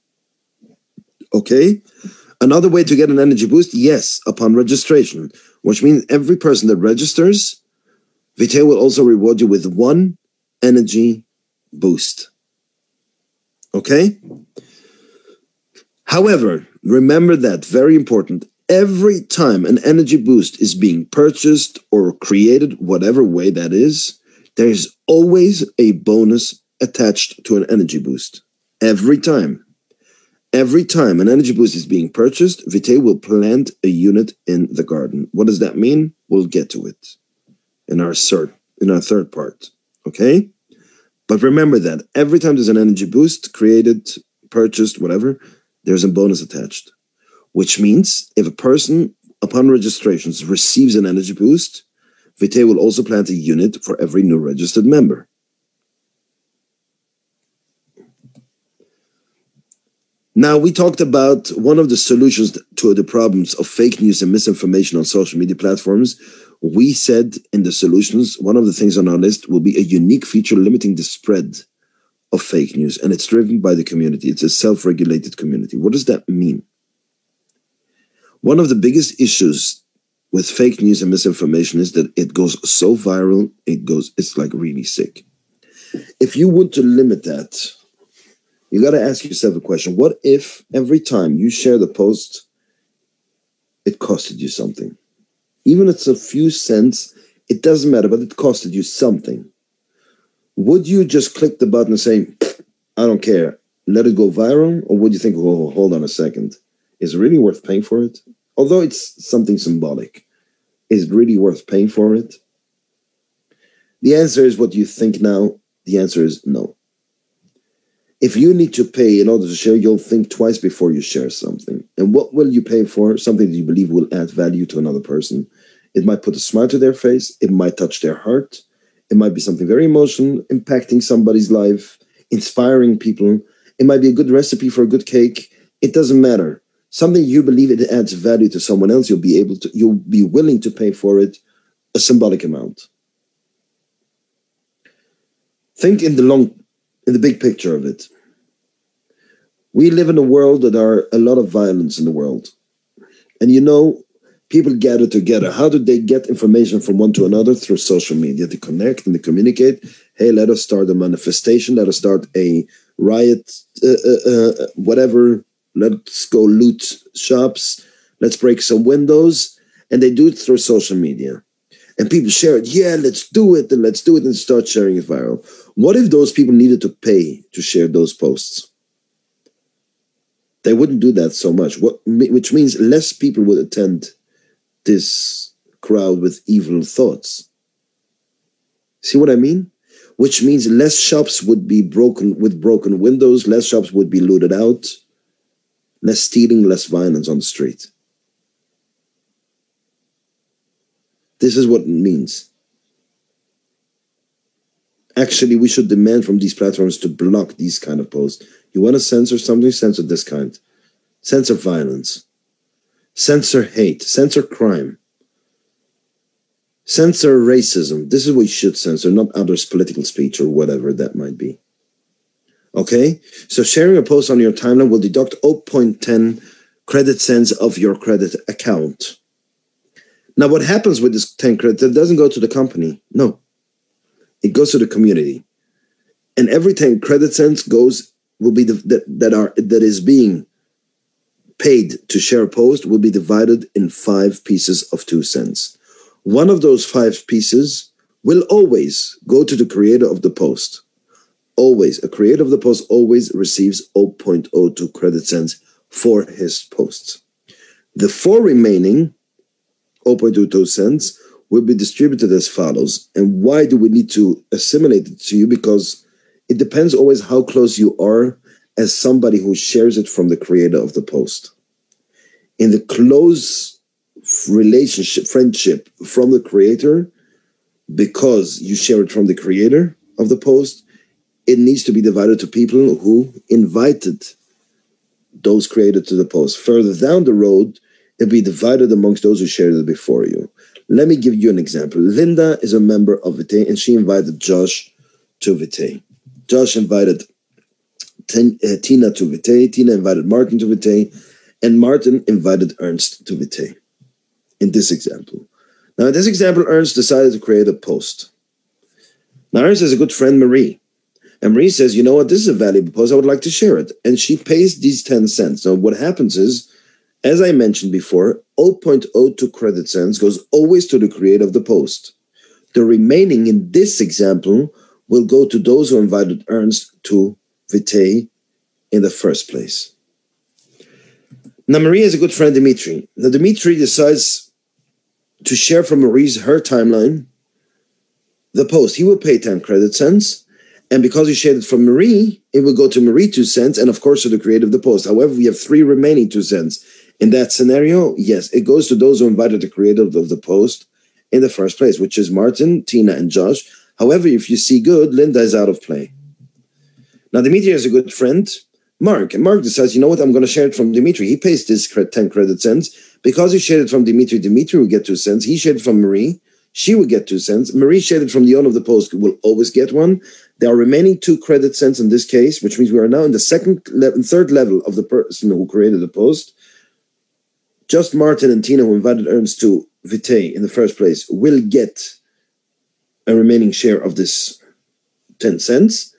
Okay? Another way to get an energy boost, yes, upon registration, which means every person that registers, VITAE will also reward you with 1 energy boost. Okay? However, remember that, very important, every time an energy boost is being purchased or created, whatever way that is, there is always a bonus attached to an energy boost. Every time. Every time an energy boost is being purchased, VITAE will plant a unit in the garden. What does that mean? We'll get to it in our third part. Okay? But remember that every time there's an energy boost created, purchased, whatever, there's a bonus attached. Which means if a person, upon registrations, receives an energy boost, VITAE will also plant a unit for every new registered member. Now, we talked about one of the solutions to the problems of fake news and misinformation on social media platforms. We said in the solutions, one of the things on our list will be a unique feature limiting the spread of fake news, and it's driven by the community. It's a self-regulated community. What does that mean? One of the biggest issues with fake news and misinformation is that it goes so viral, it's like really sick. If you want to limit that, you got to ask yourself a question. What if every time you share the post, it costed you something? Even if it's a few cents, it doesn't matter, but it costed you something. Would you just click the button and say, I don't care, let it go viral? Or would you think, oh, hold on a second, is it really worth paying for it? Although it's something symbolic, is it really worth paying for it? The answer is what you think now. The answer is no. If you need to pay in order to share, you'll think twice before you share something. And what will you pay for? Something that you believe will add value to another person. It might put a smile to their face. It might touch their heart. It might be something very emotional, impacting somebody's life, inspiring people. It might be a good recipe for a good cake. It doesn't matter. Something you believe it adds value to someone else, you'll be willing to pay for it a symbolic amount. Think in the big picture of it. We live in a world that are a lot of violence in the world. And people gather together. How do they get information from one to another? Through social media. They connect and they communicate. Hey, let us start a manifestation. Let us start a riot, whatever. Let's go loot shops. Let's break some windows. And they do it through social media. And people share it. Yeah, let's do it. And let's do it and start sharing it viral. What if those people needed to pay to share those posts? They wouldn't do that so much, which means less people would attend this crowd with evil thoughts. See what I mean? Which means less shops would be broken with broken windows, less shops would be looted out, less stealing, less violence on the street. This is what it means. Actually, we should demand from these platforms to block these kind of posts. You want to censor something? Censor this kind. Censor violence. Censor hate. Censor crime. Censor racism. This is what you should censor, not others' political speech or whatever that might be. Okay? So sharing a post on your timeline will deduct 0.10 credit cents of your credit account. Now, what happens with this 10 credit? It doesn't go to the company. No. It goes to the community. And every 10 credit cents will be that is being paid to share a post will be divided in 5 pieces of 2 cents. One of those 5 pieces will always go to the creator of the post. Always. A creator of the post always receives 0.02 credit cents for his posts. The 4 remaining 0.22 cents will be distributed as follows. And why do we need to assimilate it to you? Because it depends always how close you are as somebody who shares it from the creator of the post. In the close relationship, friendship from the creator, because you share it from the creator of the post, it needs to be divided to people who invited those created to the post. Further down the road, it'll be divided amongst those who shared it before you. Let me give you an example. Linda is a member of VITAE, and she invited Josh to VITAE. Josh invited Tina to VITAE. Tina invited Martin to VITAE. And Martin invited Ernst to VITAE. In this example. Now, in this example, Ernst decided to create a post. Now, Ernst has a good friend, Marie. And Marie says, you know what, this is a valuable post. I would like to share it. And she pays these 10 cents. Now, what happens is, as I mentioned before, 0.02 credit cents goes always to the creator of the post. The remaining in this example will go to those who invited Ernst to VITAE in the first place. Now, Marie has a good friend, Dimitri. Now, Dimitri decides to share from her timeline the post. He will pay 10 credit cents. And because he shared it from Marie, it will go to Marie 2 cents and, of course, to the creator of the post. However, we have 3 remaining 2 cents. In that scenario, yes, it goes to those who invited the creator of the post in the first place, which is Martin, Tina, and Josh. However, if you see good, Linda is out of play. Now, Dimitri has a good friend, Mark. And Mark decides, you know what, I'm going to share it from Dimitri. He pays this 10 credit cents. Because he shared it from Dimitri, Dimitri will get 2 cents. He shared it from Marie. She will get 2 cents. Marie shared it from the owner of the post, will always get 1. There are remaining 2 credit cents in this case, which means we are now in the third level of the person who created the post. Just Martin and Tina, who invited Ernst to VITAE in the first place, will get a remaining share of this 10 cents.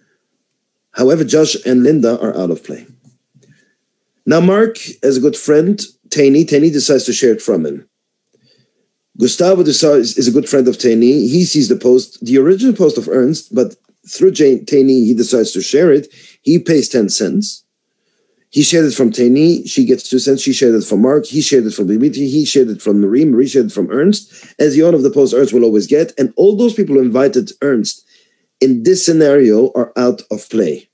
However, Josh and Linda are out of play. Now, Mark, as a good friend, Taney decides to share it from him. Gustavo is a good friend of Taney. He sees the post, the original post of Ernst, but through Taney, he decides to share it. He pays 10 cents. He shared it from Taney. She gets 2 cents. She shared it from Mark. He shared it from Dimitri. He shared it from Marie. Marie shared it from Ernst. As the owner of the post, Ernst will always get. And all those people who invited Ernst in this scenario are out of play.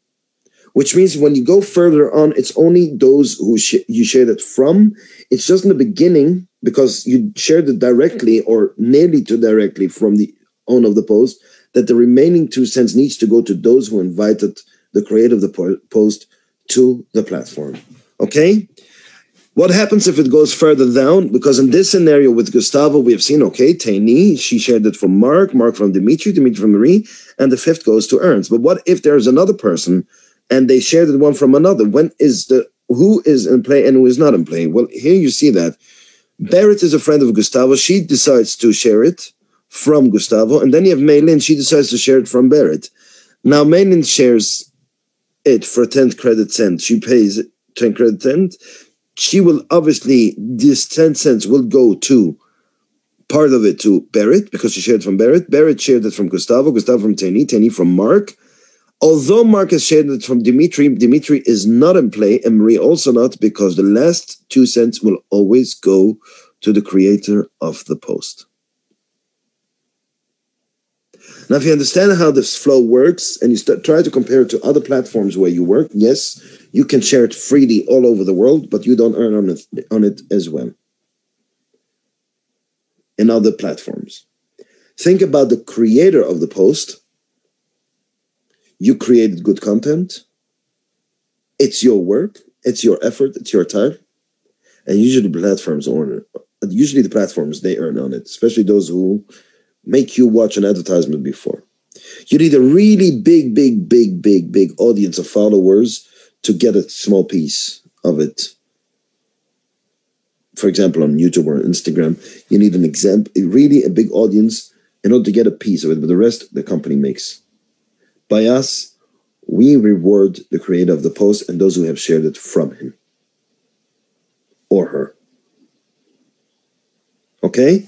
Which means when you go further on, it's only those who you shared it from. It's just in the beginning, because you shared it directly or nearly too directly from the owner of the post, that the remaining 2 cents needs to go to those who invited the creator of the post to the platform. Okay? What happens if it goes further down? Because in this scenario with Gustavo, we have seen, okay, Taini, she shared it from Mark from Dimitri from Marie, and the fifth goes to Ernst. But what if there's another person and they shared it one from another? Who is in play and who is not in play? Well, here you see that. Berit is a friend of Gustavo. She decides to share it from Gustavo. And then you have Maylin. She decides to share it from Berit. Now, Maylin shares it for 10 credit cents. She pays 10 credit cents. She will obviously, this 10 cents will go to part of it to Berit because she shared it from Berit. Berit shared it from Gustavo from Taini from Mark. Although Mark has shared it from Dimitri is not in play, and Marie also not, because the last 2 cents will always go to the creator of the post. Now, if you understand how this flow works and you try to compare it to other platforms where you work, yes, you can share it freely all over the world, but you don't earn on it as well in other platforms. Think about the creator of the post. You created good content. It's your work. It's your effort. It's your time. And usually the platforms, they earn on it, especially those who make you watch an advertisement before. You need a really big audience of followers to get a small piece of it. For example, on YouTube or Instagram, you need really a big audience in order to get a piece of it, but the rest the company makes. By us, we reward the creator of the post and those who have shared it from him or her. Okay?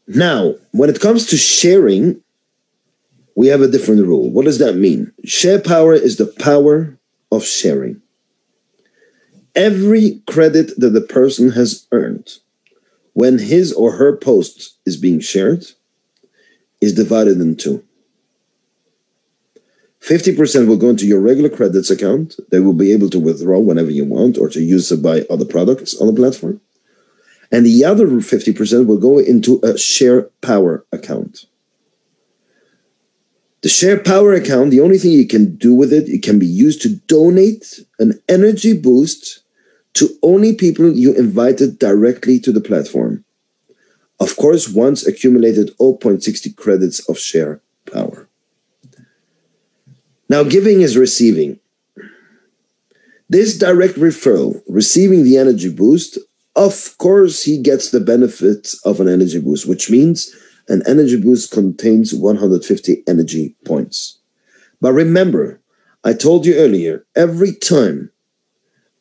Now, when it comes to sharing, we have a different rule. What does that mean? Share power is the power of sharing. Every credit that the person has earned when his or her post is being shared is divided in two. 50% will go into your regular credits account. They will be able to withdraw whenever you want or to use to buy other products on the platform. And the other 50% will go into a share power account. The share power account, the only thing you can do with it, it can be used to donate an energy boost to only people you invited directly to the platform. Of course, once accumulated 0.60 credits of share power. Now, giving is receiving. This direct referral, receiving the energy boost, of course, he gets the benefits of an energy boost, which means an energy boost contains 150 energy points. But remember, I told you earlier, every time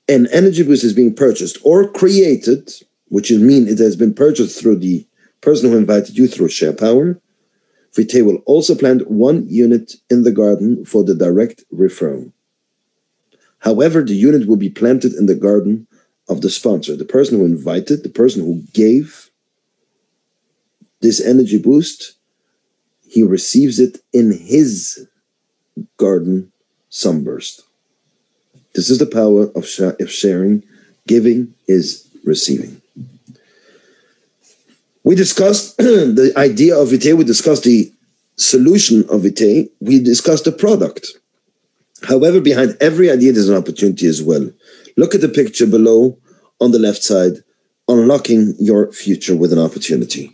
an energy boost is being purchased or created, which means it has been purchased through the person who invited you through share power, VITAE will also plant 1 unit in the garden for the direct referral. However, the unit will be planted in the garden of the sponsor, the person who invited, the person who gave this energy boost. He receives it in his garden sunburst. This is the power of sharing. Giving is receiving. We discussed the idea of VITAE. We discussed the solution of VITAE. We discussed the product. However, behind every idea, there's an opportunity as well. Look at the picture below on the left side, unlocking your future with an opportunity.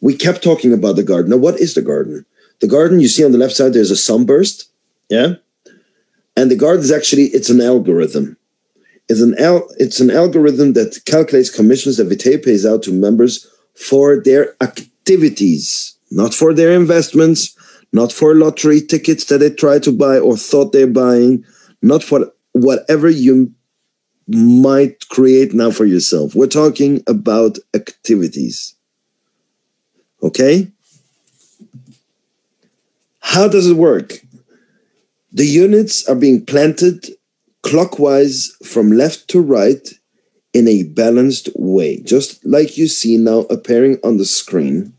We kept talking about the garden. Now, what is the garden? The garden, you see on the left side, there's a sunburst. Yeah? And the garden is actually, it's an algorithm. It's an algorithm that calculates commissions that VITAE pays out to members for their activities, not for their investments, not for lottery tickets that they try to buy or thought they're buying, not for whatever you might create now for yourself. We're talking about activities. Okay? How does it work? The units are being planted clockwise from left to right in a balanced way, just like you see now appearing on the screen.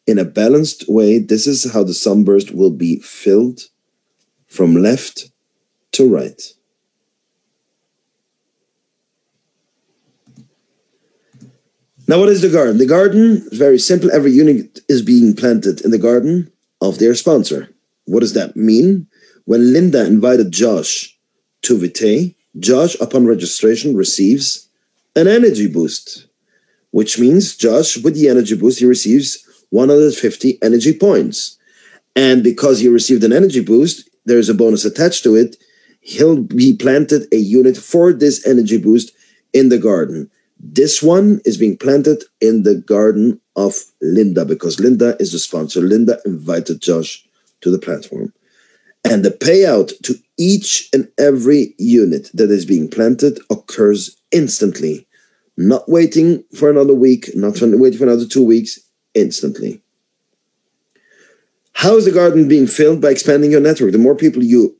In a balanced way, this is how the sunburst will be filled from left to right. Now, what is the garden? The garden is very simple. Every unit is being planted in the garden of their sponsor. What does that mean? when Linda invited Josh to VITAE, Josh, upon registration, receives an energy boost, which means Josh, with the energy boost, he receives 150 energy points. And because he received an energy boost, there's a bonus attached to it. He'll be planted a unit for this energy boost in the garden. This one is being planted in the garden of Linda because Linda is the sponsor. Linda invited Josh to the platform. And the payout to each and every unit that is being planted occurs instantly. Not waiting for another week, not waiting for another 2 weeks, instantly. How is the garden being filled? By expanding your network. The more people you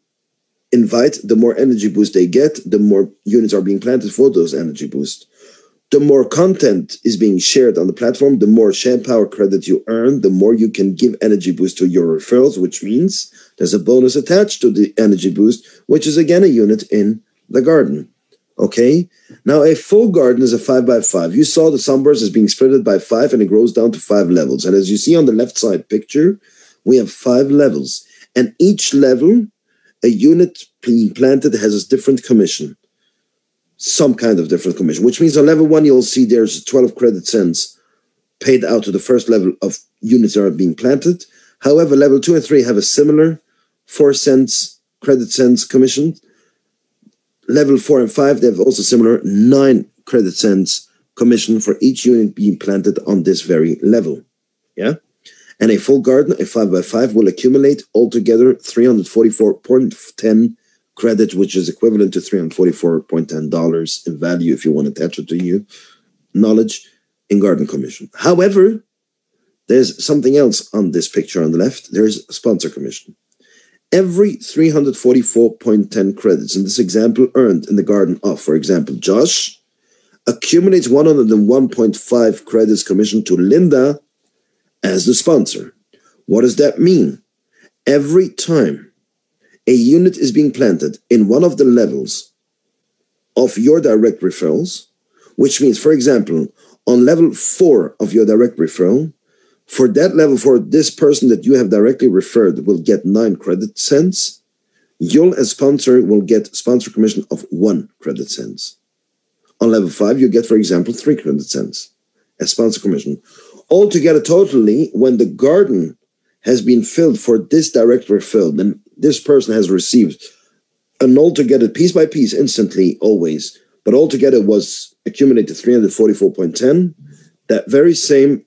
invite, the more energy boost they get, the more units are being planted for those energy boosts. The more content is being shared on the platform, the more share power credit you earn, the more you can give energy boost to your referrals, which means there's a bonus attached to the energy boost, which is again a unit in the garden. Okay? Now, a full garden is a 5x5. You saw the sunburst is being splitted by 5 and it grows down to 5 levels. And as you see on the left side picture, we have 5 levels. And each level, a unit being planted has a different commission. Some kind of different commission, which means on level 1, you'll see there's 12 credit cents paid out to the first level of units that are being planted. However, level 2 and 3 have a similar 4 cents credit cents commission. Level 4 and 5, they have also similar 9 credit cents commission for each unit being planted on this very level. Yeah? And a full garden, a 5x5, will accumulate altogether 344.10 credit, which is equivalent to $344.10 in value if you want to attach it to you knowledge in garden commission. However, there's something else on this picture on the left. There's a sponsor commission. Every 344.10 credits in this example earned in the garden of, for example, Josh, accumulates 101.5 credits commission to Linda as the sponsor. What does that mean? Every time a unit is being planted in one of the levels of your direct referrals, which means, for example, on level 4 of your direct referral, for that level, for this person that you have directly referred will get 9 credit cents, you'll as sponsor will get sponsor commission of 1 credit cents. On level 5, you get, for example, 3 credit cents as sponsor commission. Altogether, totally, when the garden has been filled for this direct refill, then this person has received an altogether, piece by piece, instantly, always, but altogether was accumulated 344.10. That very same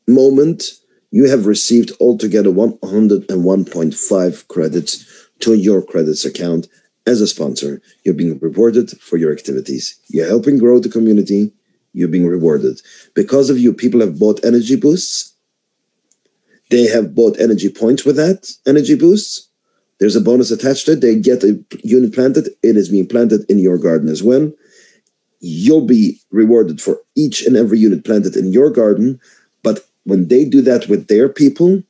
moment, you have received altogether 101.5 credits to your credits account as a sponsor. You're being rewarded for your activities. You're helping grow the community. You're being rewarded. Because of you, people have bought energy boosts. They have bought energy points with that energy boosts. There's a bonus attached to it. They get a unit planted. It is being planted in your garden as well. You'll be rewarded for each and every unit planted in your garden. But when they do that with their people,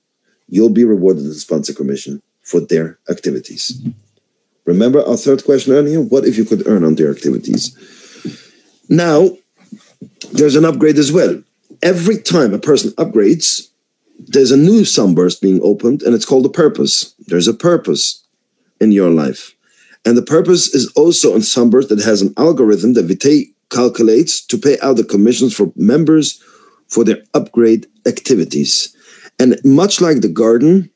you'll be rewarded with a sponsor commission for their activities. Remember our third question earlier? What if you could earn on their activities? Now, there's an upgrade as well. Every time a person upgrades, there's a new sunburst being opened, and it's called a purpose. There's a purpose in your life. And the purpose is also a sunburst that has an algorithm that VITAE calculates to pay out the commissions for members for their upgrade activities. And much like the garden,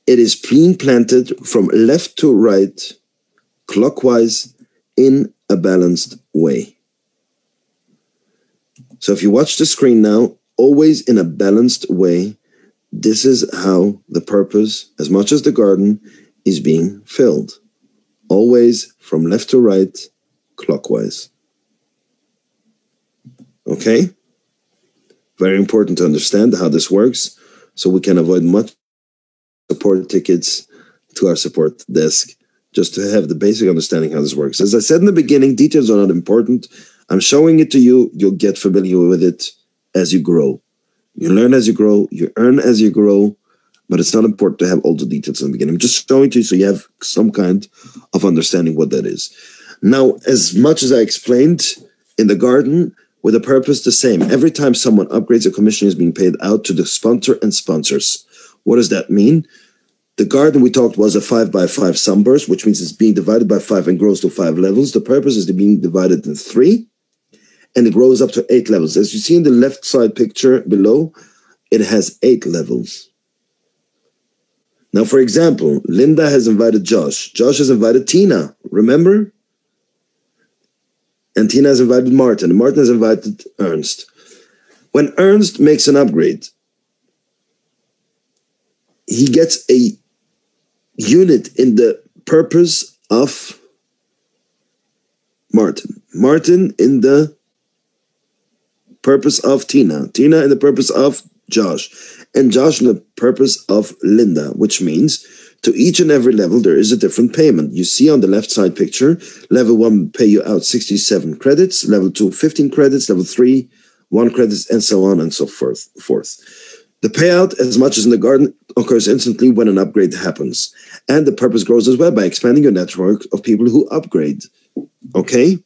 it is being planted from left to right, clockwise, in a balanced way. So if you watch the screen now, always in a balanced way, this is how the purpose, as much as the garden, is being filled. Always from left to right, clockwise. Okay? Very important to understand how this works so we can avoid much support tickets to our support desk, just to have the basic understanding how this works. As I said in the beginning, details are not important. I'm showing it to you. You'll get familiar with it as you grow. You learn as you grow, you earn as you grow, but it's not important to have all the details in the beginning. I'm just showing to you so you have some kind of understanding what that is. Now, as much as I explained in the garden, with a purpose the same. Every time someone upgrades, a commission is being paid out to the sponsor and sponsors. What does that mean? The garden we talked was a 5 by 5 sunburst, which means it's being divided by 5 and grows to 5 levels. The purpose is being divided in 3, and it grows up to 8 levels. As you see in the left side picture below, it has 8 levels. Now, for example, Linda has invited Josh. Josh has invited Tina, remember? And Tina has invited Martin. And Martin has invited Ernst. When Ernst makes an upgrade, he gets a unit in the purpose of Martin. Martin in the purpose of Tina. Tina in the purpose of Josh. And Josh in the purpose of Linda, which means to each and every level there is a different payment. You see on the left side picture, level 1 pay you out 67 credits, level 2 15 credits, level 3 1 credits, and so on and so forth. The payout, as much as in the garden, occurs instantly when an upgrade happens. And the purpose grows as well by expanding your network of people who upgrade. Okay?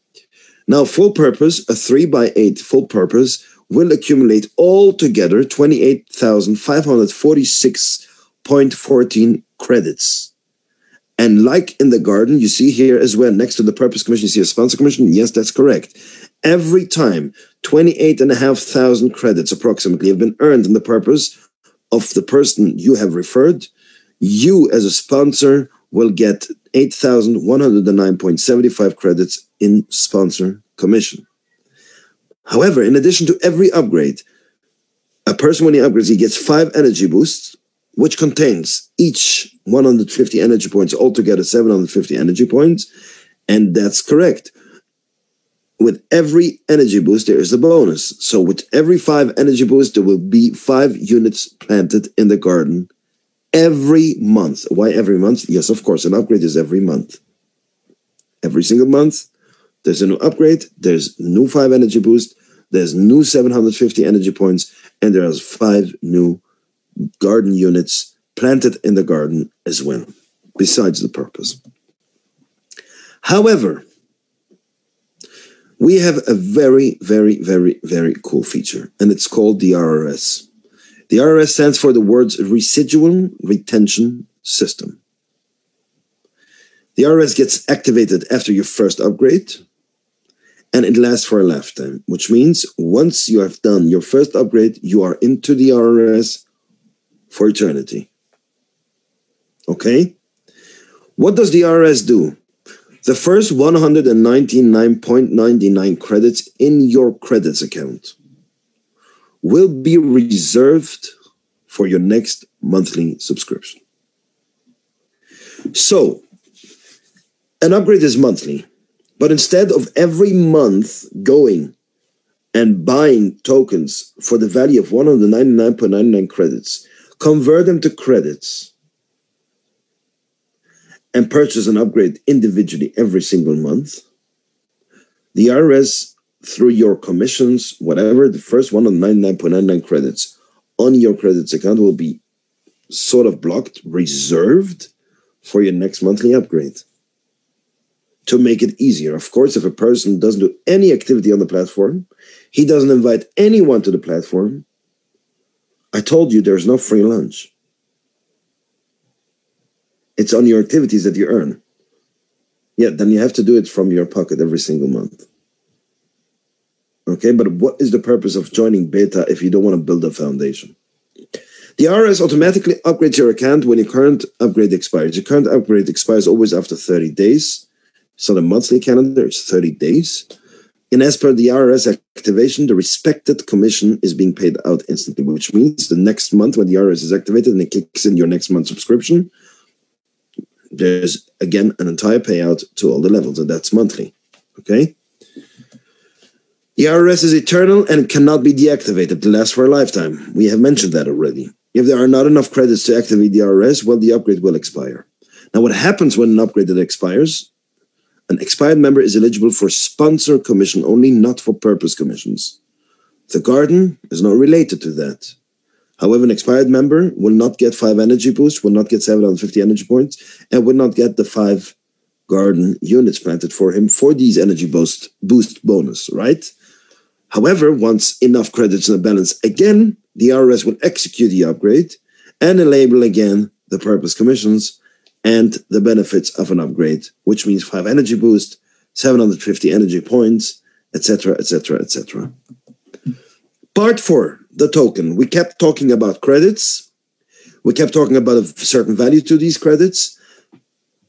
Now, full purpose, a 3 by 8 full purpose, will accumulate altogether 28,546.14 credits. And like in the garden, you see here as well, next to the purpose commission, you see a sponsor commission. Yes, that's correct. Every time, 28,500 credits approximately have been earned in the purpose of the person you have referred. You, as a sponsor, will get 8,109.75 credits in sponsor commission. However, in addition to every upgrade, a person, when he upgrades, he gets 5 energy boosts, which contains each 150 energy points, altogether 750 energy points. And that's correct. With every energy boost, there is a bonus. So with every 5 energy boosts, there will be 5 units planted in the garden every month. Why every month? Yes, of course, an upgrade is every month. Every single month, there's a new upgrade, there's new 5 energy boost, there's new 750 energy points, and there's 5 new garden units planted in the garden as well, besides the purpose. However, we have a very, very, very, very cool feature, and it's called the RRS. The RRS stands for the words Residual Retention System. The RRS gets activated after your first upgrade, and it lasts for a lifetime, which means once you have done your first upgrade, you are into the RRS for eternity. Okay? What does the RRS do? The first 199.99 credits in your credits account will be reserved for your next monthly subscription. So, an upgrade is monthly, but instead of every month going and buying tokens for the value of 199.99 credits, convert them to credits and purchase an upgrade individually every single month. The RRS, through your commissions, whatever, the first 199.99 credits on your credits account will be sort of blocked, reserved for your next monthly upgrade. To make it easier, of course, if a person doesn't do any activity on the platform, he doesn't invite anyone to the platform, I told you there's no free lunch. It's on your activities that you earn. Yeah, then you have to do it from your pocket every single month. Okay, but what is the purpose of joining beta if you don't want to build a foundation? The RRS automatically upgrades your account when your current upgrade expires. Your current upgrade expires always after 30 days. So the monthly calendar is 30 days. And as per the RRS activation, the respected commission is being paid out instantly, which means the next month when the RRS is activated and it kicks in your next month's subscription, there's, again, an entire payout to all the levels, and that's monthly. Okay? The RRS is eternal and cannot be deactivated. It lasts for a lifetime. We have mentioned that already. If there are not enough credits to activate the RRS, well, the upgrade will expire. Now, what happens when an upgrade that expires? An expired member is eligible for sponsor commission only, not for purpose commissions. The garden is not related to that. However, an expired member will not get 5 energy boosts, will not get 750 energy points, and will not get the 5 garden units planted for him for these energy boost bonus, right? However, once enough credits in the balance again, the RRS will execute the upgrade and enable again the purpose commissions, and the benefits of an upgrade, which means 5 energy boost, 750 energy points, etc., etc., etc. Part 4, the token. We kept talking about credits. We kept talking about a certain value to these credits,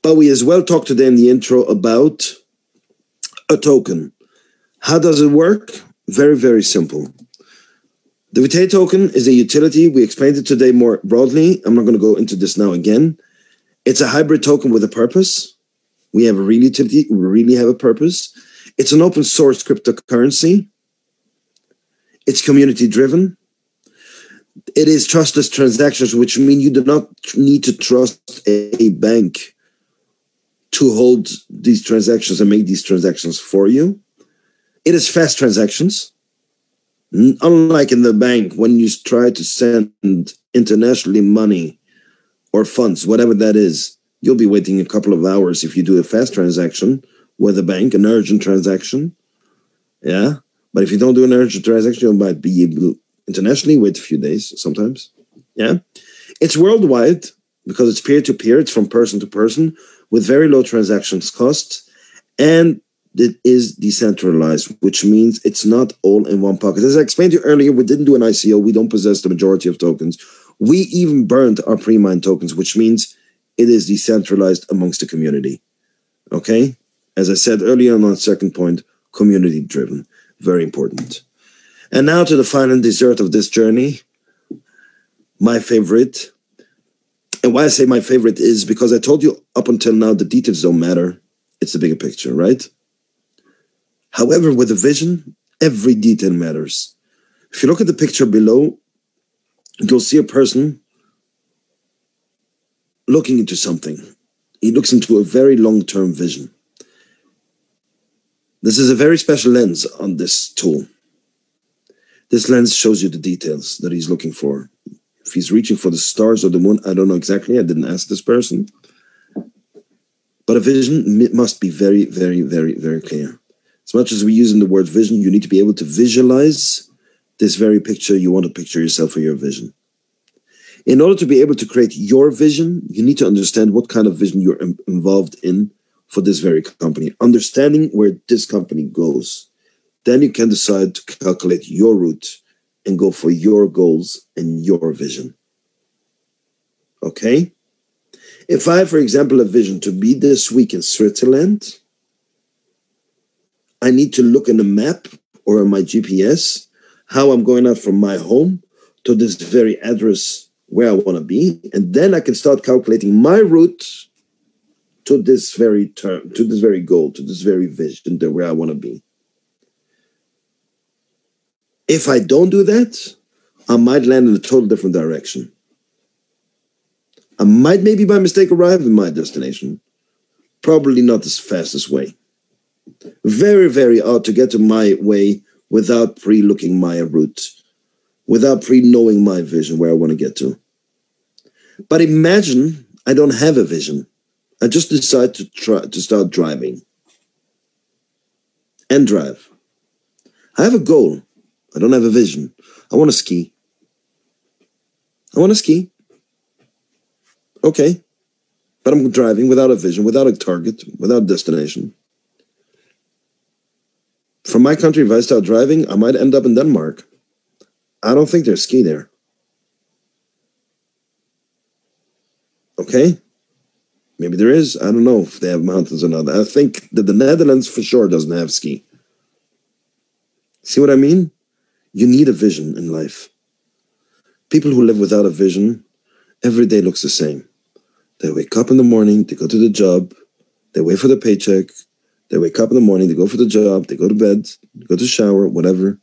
but we as well talked today in the intro about a token. How does it work? Very, very simple. The VITAE token is a utility. We explained it today more broadly. I'm not going to go into this now again. It's a hybrid token with a purpose. We have a real utility. We really have a purpose. It's an open source cryptocurrency. It's community driven. It is trustless transactions, which mean you do not need to trust a bank to hold these transactions and make these transactions for you. It is fast transactions. Unlike in the bank, when you try to send internationally money or funds, whatever that is, you'll be waiting a couple of hours if you do a fast transaction with a bank, an urgent transaction. Yeah. But if you don't do an urgent transaction, you might be able internationally wait a few days sometimes. Yeah. It's worldwide because it's peer-to-peer. It's from person to person with very low transactions costs. And it is decentralized, which means it's not all in one pocket. As I explained to you earlier, we didn't do an ICO. We don't possess the majority of tokens. We even burned our pre-mined tokens, which means it is decentralized amongst the community. Okay? As I said earlier on the second point, community-driven. Very important. And now to the final dessert of this journey. My favorite. And why I say my favorite is because I told you up until now the details don't matter. It's the bigger picture, right? However, with a vision, every detail matters. If you look at the picture below, you'll see a person looking into something. He looks into a very long-term vision. This is a very special lens on this tool. This lens shows you the details that he's looking for. If he's reaching for the stars or the moon, I don't know exactly. I didn't ask this person. But a vision must be very, very, very, very clear. As much as we use in the word vision, you need to be able to visualize this very picture you want to picture yourself for your vision. In order to be able to create your vision, you need to understand what kind of vision you're involved in for this very company. Understanding where this company goes. Then you can decide to calculate your route and go for your goals and your vision. Okay? If I have, for example, a vision to be this week in Switzerland, I need to look in a map or on my GPS how I'm going out from my home to this very address where I want to be. And then I can start calculating my route to this very term, to this very goal, to this very vision, to where I want to be. If I don't do that, I might land in a total different direction. I might maybe by mistake arrive in my destination. Probably not the fastest way. Very, very odd to get to my way without pre-looking my route, without pre-knowing my vision, where I want to get to. But imagine I don't have a vision. I just decide to start driving. And drive. I have a goal. I don't have a vision. I want to ski. I want to ski. Okay. But I'm driving without a vision, without a target, without a destination. From my country, if I start driving, I might end up in Denmark. I don't think there's ski there. Okay? Maybe there is. I don't know if they have mountains or not. I think that the Netherlands for sure doesn't have ski. See what I mean? You need a vision in life. People who live without a vision, every day looks the same. They wake up in the morning, they go to the job, they wait for the paycheck, they wake up in the morning, they go for the job, they go to bed, they go to the shower, whatever.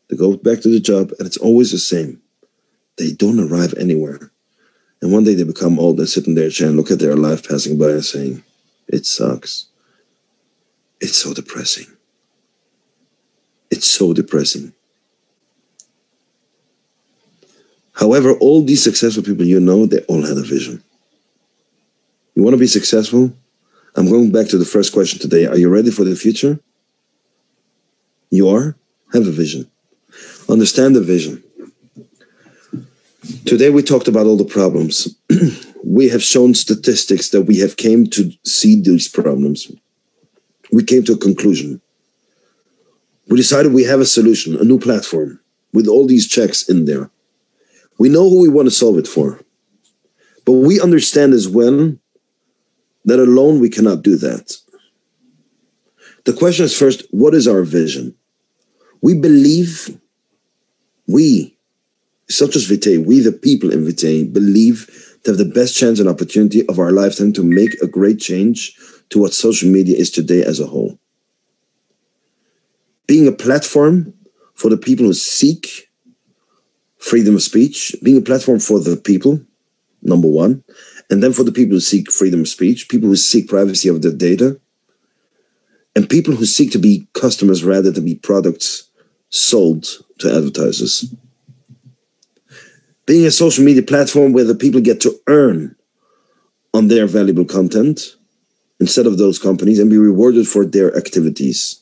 They go back to the job, and it's always the same. They don't arrive anywhere. And one day they become old and sit in their chair and look at their life passing by and saying, it sucks. It's so depressing. It's so depressing. However, all these successful people you know, they all had a vision. You want to be successful? I'm going back to the first question today. Are you ready for the future? You are? Have a vision. Understand the vision. Today we talked about all the problems. We have shown statistics that we have came to see these problems. We came to a conclusion. We decided we have a solution, a new platform with all these checks in there. We know who we want to solve it for. But we understand as well that alone we cannot do that. The question is first, what is our vision? We believe, such as VITAE, we the people in VITAE believe to have the best chance and opportunity of our lifetime to make a great change to what social media is today as a whole. Being a platform for the people who seek freedom of speech, being a platform for the people, number one, and then for the people who seek freedom of speech, people who seek privacy of their data, and people who seek to be customers rather than be products sold to advertisers. Being a social media platform where the people get to earn on their valuable content instead of those companies and be rewarded for their activities.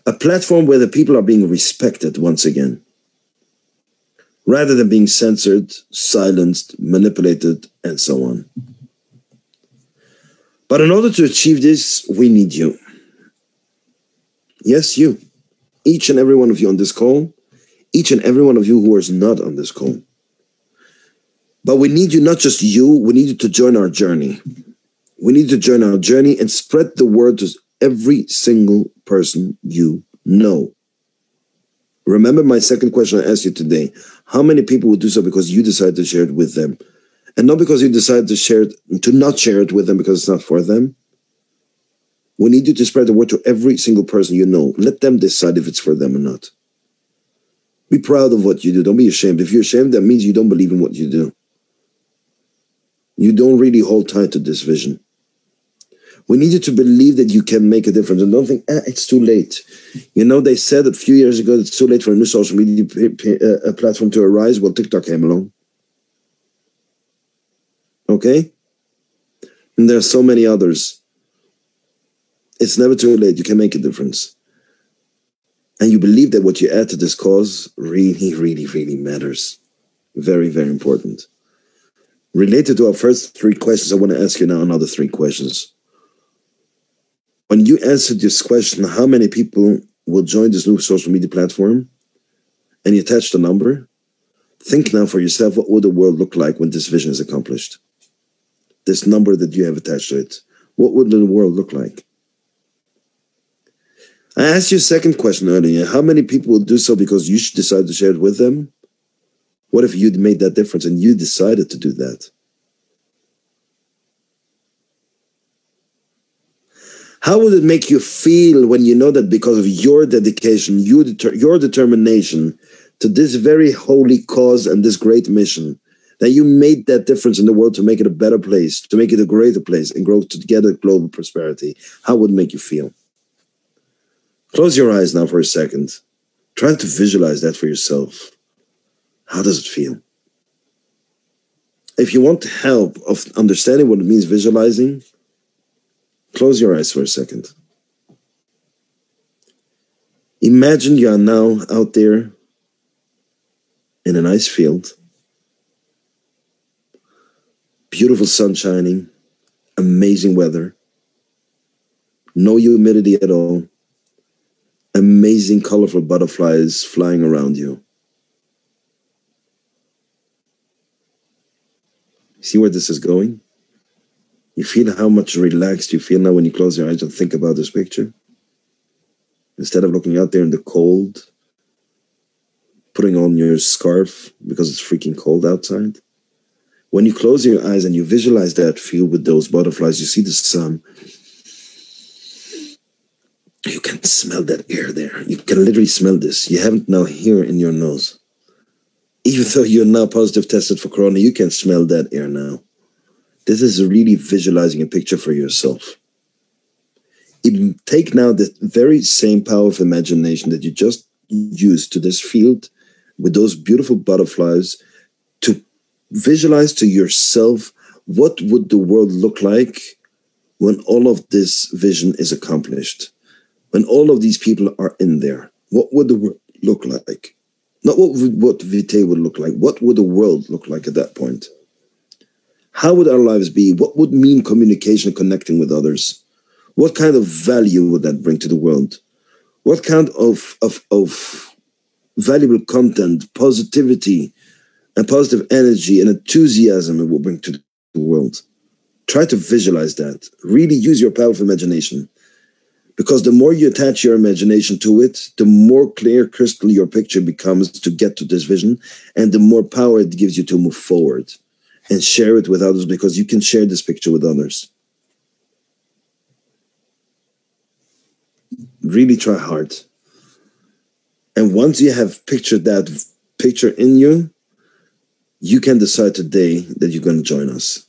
A platform where the people are being respected once again, rather than being censored, silenced, manipulated, and so on. But in order to achieve this, we need you. Yes, you. Each and every one of you on this call, each and every one of you who is not on this call. But we need you, not just you, we need you to join our journey. We need to join our journey and spread the word to every single person you know. Remember my second question I asked you today. How many people will do so because you decide to share it with them? And not because you decide to share it, to not share it with them because it's not for them. We need you to spread the word to every single person you know. Let them decide if it's for them or not. Be proud of what you do. Don't be ashamed. If you're ashamed, that means you don't believe in what you do. You don't really hold tight to this vision. We need you to believe that you can make a difference and don't think, it's too late. You know, they said a few years ago it's too late for a new social media platform to arise. Well, TikTok came along. Okay? And there are so many others. It's never too late. You can make a difference. And you believe that what you add to this cause really, really, really matters. Very, very important. Related to our first three questions, I want to ask you now another three questions. When you answered this question, how many people will join this new social media platform, and you attach the number, think now for yourself, what will the world look like when this vision is accomplished? This number that you have attached to it, what would the world look like? I asked you a second question earlier. How many people will do so because you should decide to share it with them? What if you'd made that difference and you decided to do that? How would it make you feel when you know that because of your dedication, your determination to this very holy cause and this great mission, that you made that difference in the world to make it a better place, to make it a greater place and grow together global prosperity? How would it make you feel? Close your eyes now for a second. Try to visualize that for yourself. How does it feel? If you want help of understanding what it means visualizing, close your eyes for a second. Imagine you are now out there in a nice field. Beautiful sun shining, amazing weather, no humidity at all, amazing colorful butterflies flying around you. See where this is going? You feel how much relaxed you feel now when you close your eyes and think about this picture? Instead of looking out there in the cold, putting on your scarf because it's freaking cold outside. When you close your eyes and you visualize that field with those butterflies, you see the sun. You can smell that air there. You can literally smell this. You haven't now here in your nose. Even though you're now positive tested for corona, you can smell that air now. This is really visualizing a picture for yourself. Take now the very same power of imagination that you just used to this field with those beautiful butterflies to visualize to yourself what would the world look like when all of this vision is accomplished. When all of these people are in there, what would the world look like? Not what Vitae would look like. What would the world look like at that point? How would our lives be? What would mean communication and connecting with others? What kind of value would that bring to the world? What kind of valuable content, positivity, and positive energy and enthusiasm it will bring to the world? Try to visualize that. Really use your powerful imagination. Because the more you attach your imagination to it, the more clear, crystal your picture becomes to get to this vision, and the more power it gives you to move forward and share it with others, because you can share this picture with others. Really try hard. And once you have pictured that picture in you, you can decide today that you're going to join us.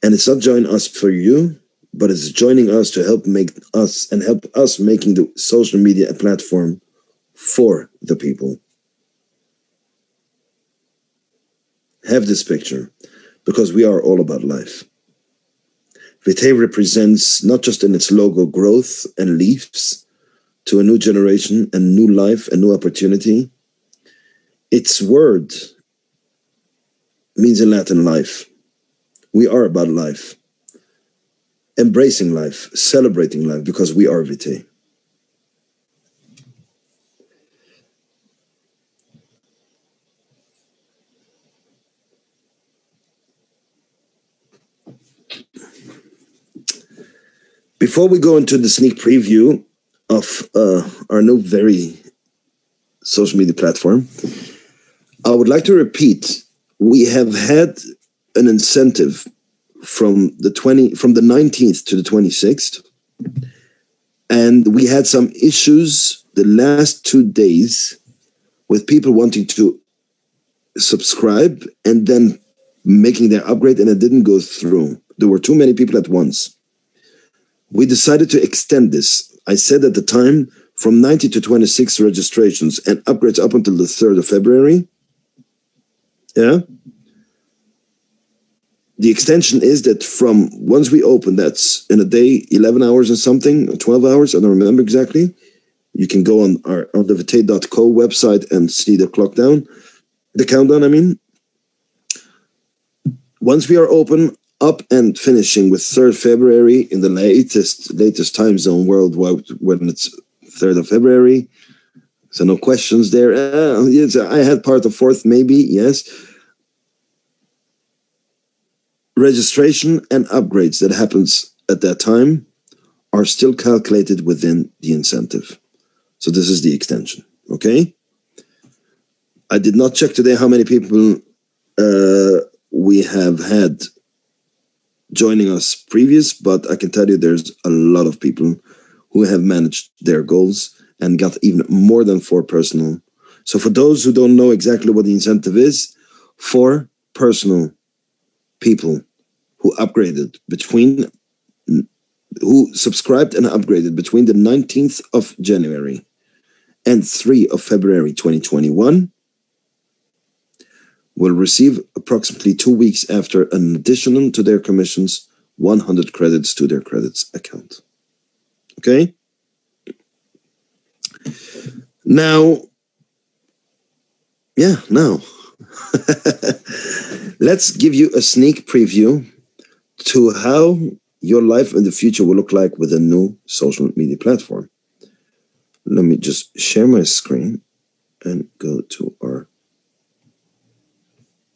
And it's not join us for you, but it's joining us to help make us and help us making the social media a platform for the people. Have this picture, because we are all about life. Vitae represents, not just in its logo, growth and leaps to a new generation and new life and new opportunity. Its word means in Latin life. We are about life. Embracing life, celebrating life, because we are Vitae. Before we go into the sneak preview of our new very social media platform, I would like to repeat, we have had an incentive from the 19th to the 26th, and we had some issues the last 2 days with people wanting to subscribe and then making their upgrade, and it didn't go through. There were too many people at once. We decided to extend this. I said at the time, from 90 to 26 registrations and upgrades up until the 3rd of February. Yeah. The extension is that from once we open, that's in a day, 11 hours or something, or 12 hours, I don't remember exactly. You can go on the vitae.co website and see the countdown, I mean. Once we are open, up and finishing with 3rd February in the latest time zone worldwide when it's 3rd of February. So no questions there. Yes, I had part of 4th, maybe, yes. Registration and upgrades that happens at that time are still calculated within the incentive. So this is the extension, okay? I did not check today how many people we have had joining us previous, but I can tell you there's a lot of people who have managed their goals and got even more than 4 personal. So for those who don't know exactly what the incentive is, 4 personal people who subscribed and upgraded between the 19th of January and 3 of February 2021 will receive approximately 2 weeks after an additional to their commissions 100 credits to their credits account. Okay? Now, let's give you a sneak preview to how your life in the future will look like with a new social media platform. Let me just share my screen and go to our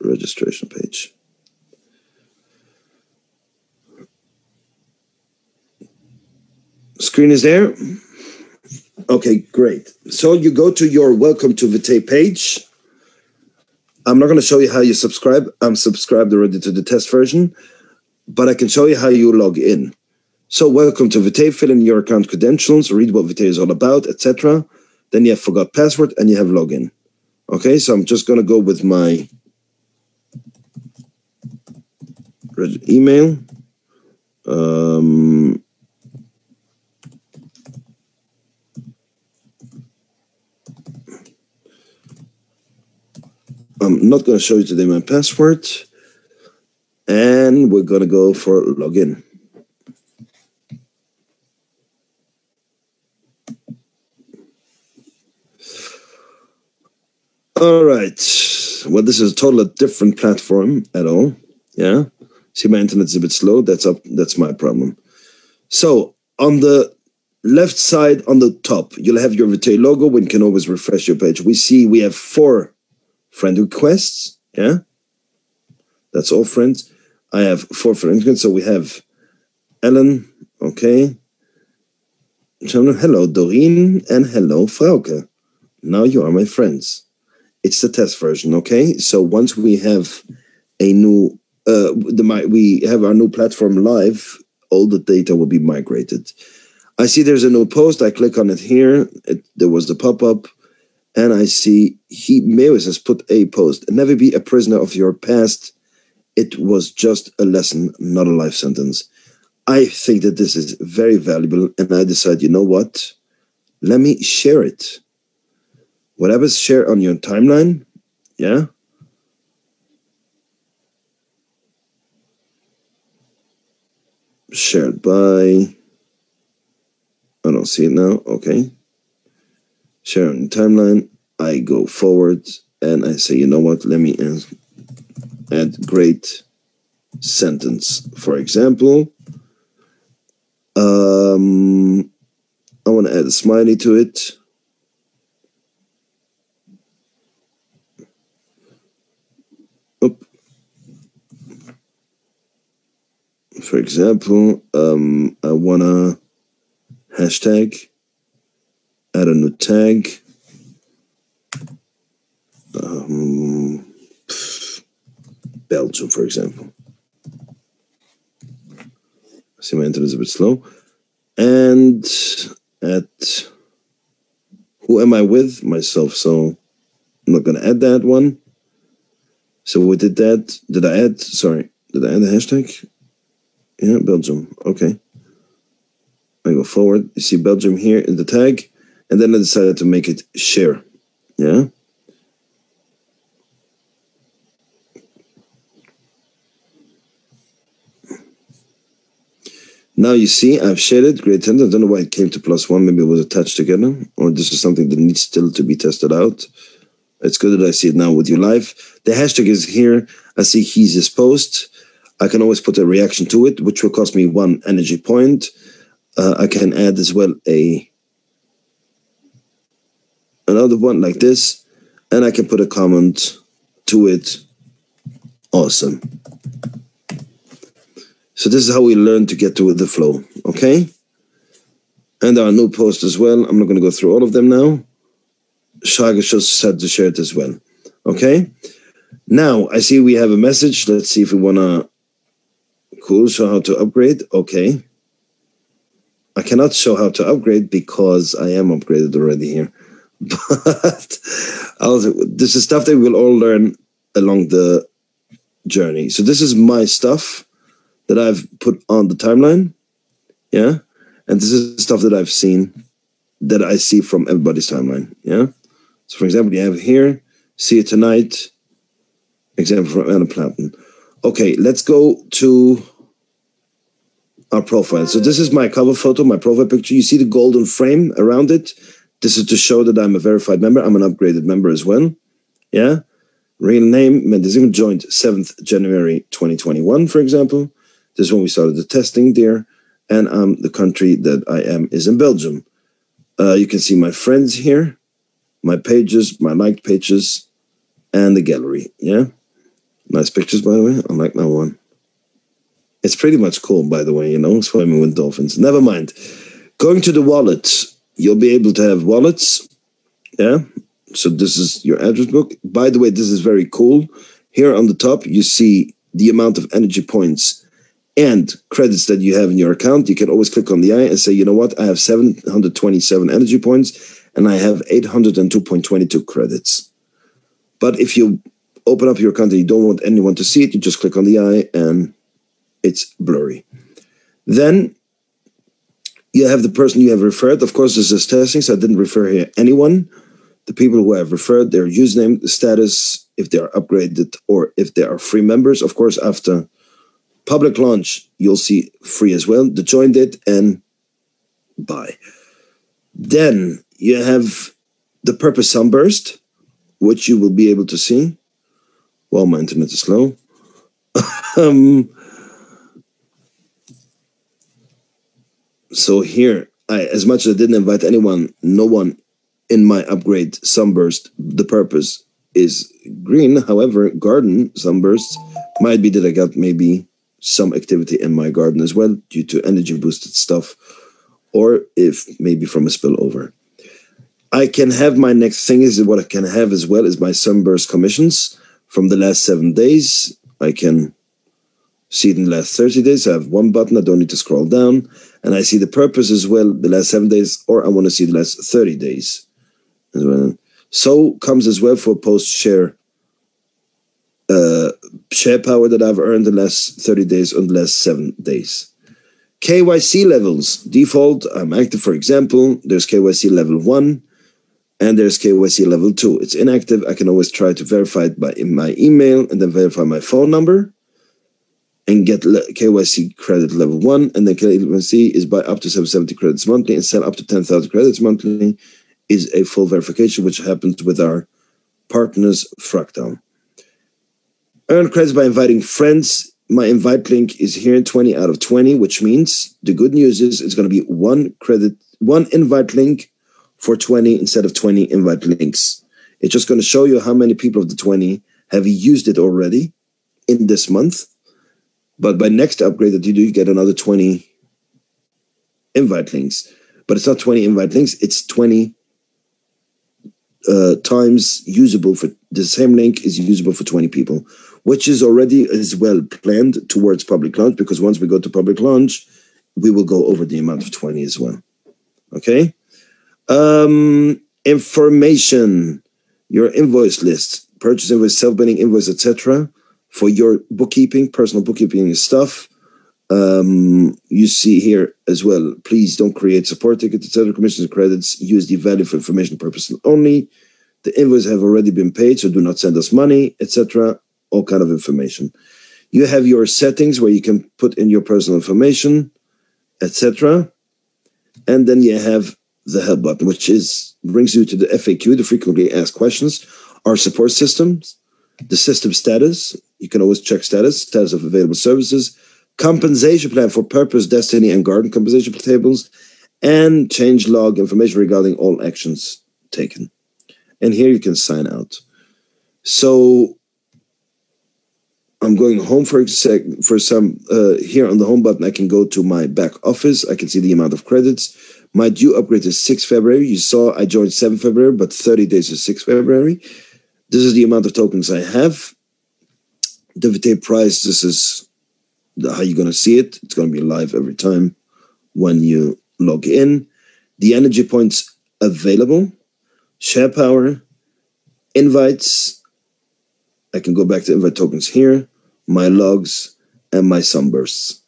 registration page. Screen is there. Okay, great. So you go to your Welcome to Vitae page. I'm not going to show you how you subscribe. I'm subscribed already to the test version, but I can show you how you log in. So welcome to Vitae, fill in your account credentials, read what Vitae is all about, etc. Then you have forgot password and you have login. Okay, so I'm just going to go with my email. I'm not going to show you today my password. And we're going to go for login. All right. Well, this is a totally different platform at all. Yeah. See, my internet's a bit slow. That's my problem. So on the left side on the top, you'll have your Vitae logo when you can always refresh your page. We have 4 friend requests. Yeah. That's all friends. I have 4 friend requests. So we have Ellen. Okay. Hello, Doreen. And hello, Frauke. Now you are my friends. It's the test version. Okay. So once we have a new, we have our new platform live, all the data will be migrated. I see there's a new post. I click on it here. There was the pop-up. And I see Mewis has put a post. Never be a prisoner of your past. It was just a lesson, not a life sentence. I think that this is very valuable. And I decide, you know what? Let me share it. Whatever's shared on your timeline. Yeah. Shared by... I don't see it now. Okay. Share on the timeline. I go forward and I say, you know what? Let me add great sentence. For example, I want to add a smiley to it. Oop. For example, I want to hashtag, add a new tag. Belgium, for example. I see my internet is a bit slow. And at who am I with? Myself. So I'm not going to add that one. So we did that. Did I add? Sorry. Did I add a hashtag? Yeah, Belgium. Okay. I go forward. You see Belgium here in the tag. And then I decided to make it share. Yeah. Now you see I've shared it. Great sentence. I don't know why it came to +1. Maybe it was attached together. Or this is something that needs still to be tested out. It's good that I see it now with you live. The hashtag is here. I see his post. I can always put a reaction to it, which will cost me 1 energy point. I can add as well another one like this. And I can put a comment to it. Awesome. So this is how we learn to get to the flow. Okay? And our new post as well. I'm not going to go through all of them now. Shage just said to share it as well. Okay? Now, I see we have a message. Let's see if we want to... Cool, show how to upgrade. Okay. I cannot show how to upgrade because I am upgraded already here. But this is stuff that we'll all learn along the journey. So this is my stuff that I've put on the timeline. Yeah? And this is stuff that I've seen, that I see from everybody's timeline. Yeah? So, for example, you have here, see it tonight, example from Anna Platten. Okay, let's go to our profile. So this is my cover photo, my profile picture. You see the golden frame around it. This is to show that I'm a verified member. I'm an upgraded member as well. Yeah? Real name, Mendezim joined 7th January 2021, for example. This is when we started the testing there. And the country that I am is in Belgium. You can see my friends here, my pages, my liked pages, and the gallery. Yeah? Nice pictures, by the way. I like that one. It's pretty much cool, by the way, you know, swimming with dolphins. Never mind. Going to the wallets. You'll be able to have wallets. Yeah? So this is your address book. By the way, this is very cool. Here on the top, you see the amount of energy points and credits that you have in your account. You can always click on the eye and say, you know what? I have 727 energy points and I have 802.22 credits. But if you open up your account and you don't want anyone to see it, you just click on the eye and it's blurry. Then you have the person you have referred. Of course, this is testing, so I didn't refer here anyone. The people who I have referred, their username, the status, if they are upgraded or if they are free members. Of course, after public launch, you'll see free as well. The join date and buy. Then you have the purpose sunburst. what you will be able to see, well, my internet is slow. So here, as much as I didn't invite anyone, no one in my upgrade sunburst, the purpose is green. However, garden sunbursts might be that I got maybe some activity in my garden as well due to energy boosted stuff, or if maybe from a spillover. I can have my next thing is what I can have as well is my sunburst commissions from the last 7 days. I can see it in the last 30 days. I have one button. I don't need to scroll down. And I see the purpose as well, the last 7 days, or I want to see the last 30 days as well. So comes as well for post share power that I've earned the last 30 days on the last 7 days. KYC levels. Default, I'm active, for example. There's KYC level 1 and there's KYC level 2. It's inactive. I can always try to verify it by in my email and then verify my phone number and get KYC credit level 1. And then KYC is buy up to 770 credits monthly and sell up to 10,000 credits monthly is a full verification, which happens with our partners, Fractal. Earn credits by inviting friends. My invite link is here, 20 out of 20, which means the good news is it's going to be one invite link for 20 instead of 20 invite links. It's just going to show you how many people of the 20 have used it already in this month. But by next upgrade that you do, you get another 20 invite links. But it's not 20 invite links, it's 20 times usable for the same link is usable for 20 people, which is already as well planned towards public launch, because once we go to public launch, we will go over the amount of 20 as well. Okay. Information, your invoice list, purchase invoice, self-billing invoice, etc. for your bookkeeping, personal bookkeeping stuff. You see here as well, please don't create support tickets, etc. Commissions and credits, USD value for information purposes only. The invoice have already been paid, so do not send us money, etc. All kind of information. You have your settings where you can put in your personal information, etc. And then you have the help button, which brings you to the FAQ, the frequently asked questions, our support systems, the system status. You can always check status of available services, compensation plan for purpose, destiny, and garden compensation tables, and change log information regarding all actions taken. And here you can sign out. So I'm going home for some, here on the home button, I can go to my back office. I can see the amount of credits. My due upgrade is 6 February. You saw I joined 7 February, but 30 days is 6 February. This is the amount of tokens I have. The VITAE price, this is how you're going to see it. It's going to be live every time when you log in. The energy points available, share power, invites. I can go back to invite tokens here, my logs, and my sunbursts.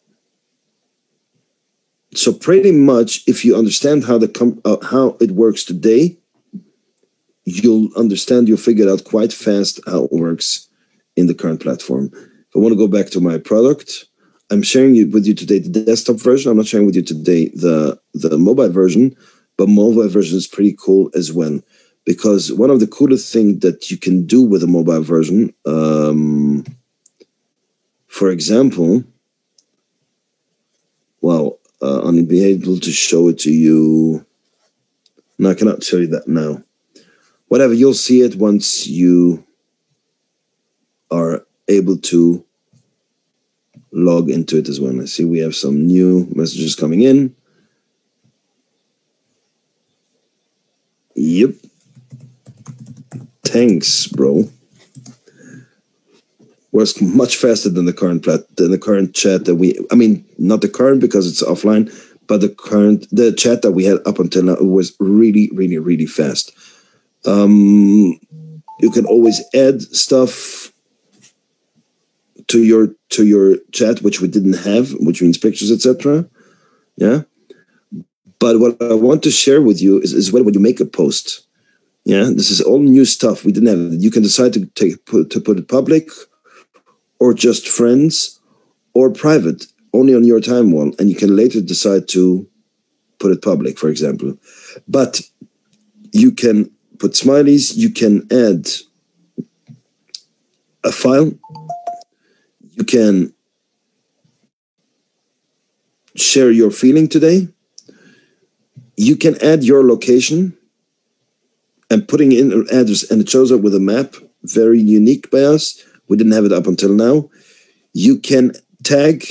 So pretty much, if you understand how how it works today, you'll figure it out quite fast how it works in the current platform. If I want to go back to my product, I'm sharing with you today the desktop version. I'm not sharing with you today the mobile version, but mobile version is pretty cool as well. Because one of the coolest things that you can do with a mobile version, for example, I'll be able to show it to you. No, I cannot show you that now. Whatever, you'll see it once you are able to log into it as well. I see we have some new messages coming in. Yep. Thanks, bro. Works much faster than the current chat that not the current because it's offline, but the chat that we had up until now, it was really, really, really fast. You can always add stuff to your chat, which we didn't have, which means pictures, etc. Yeah. But what I want to share with you is when you make a post. Yeah, this is all new stuff. We didn't have it. You can decide to put it public, or just friends, or private, only on your time wall, and you can later decide to put it public, for example. But you can put smileys. You can add a file. You can share your feeling today. You can add your location and putting in an address, and it shows up with a map, very unique by us. We didn't have it up until now. You can tag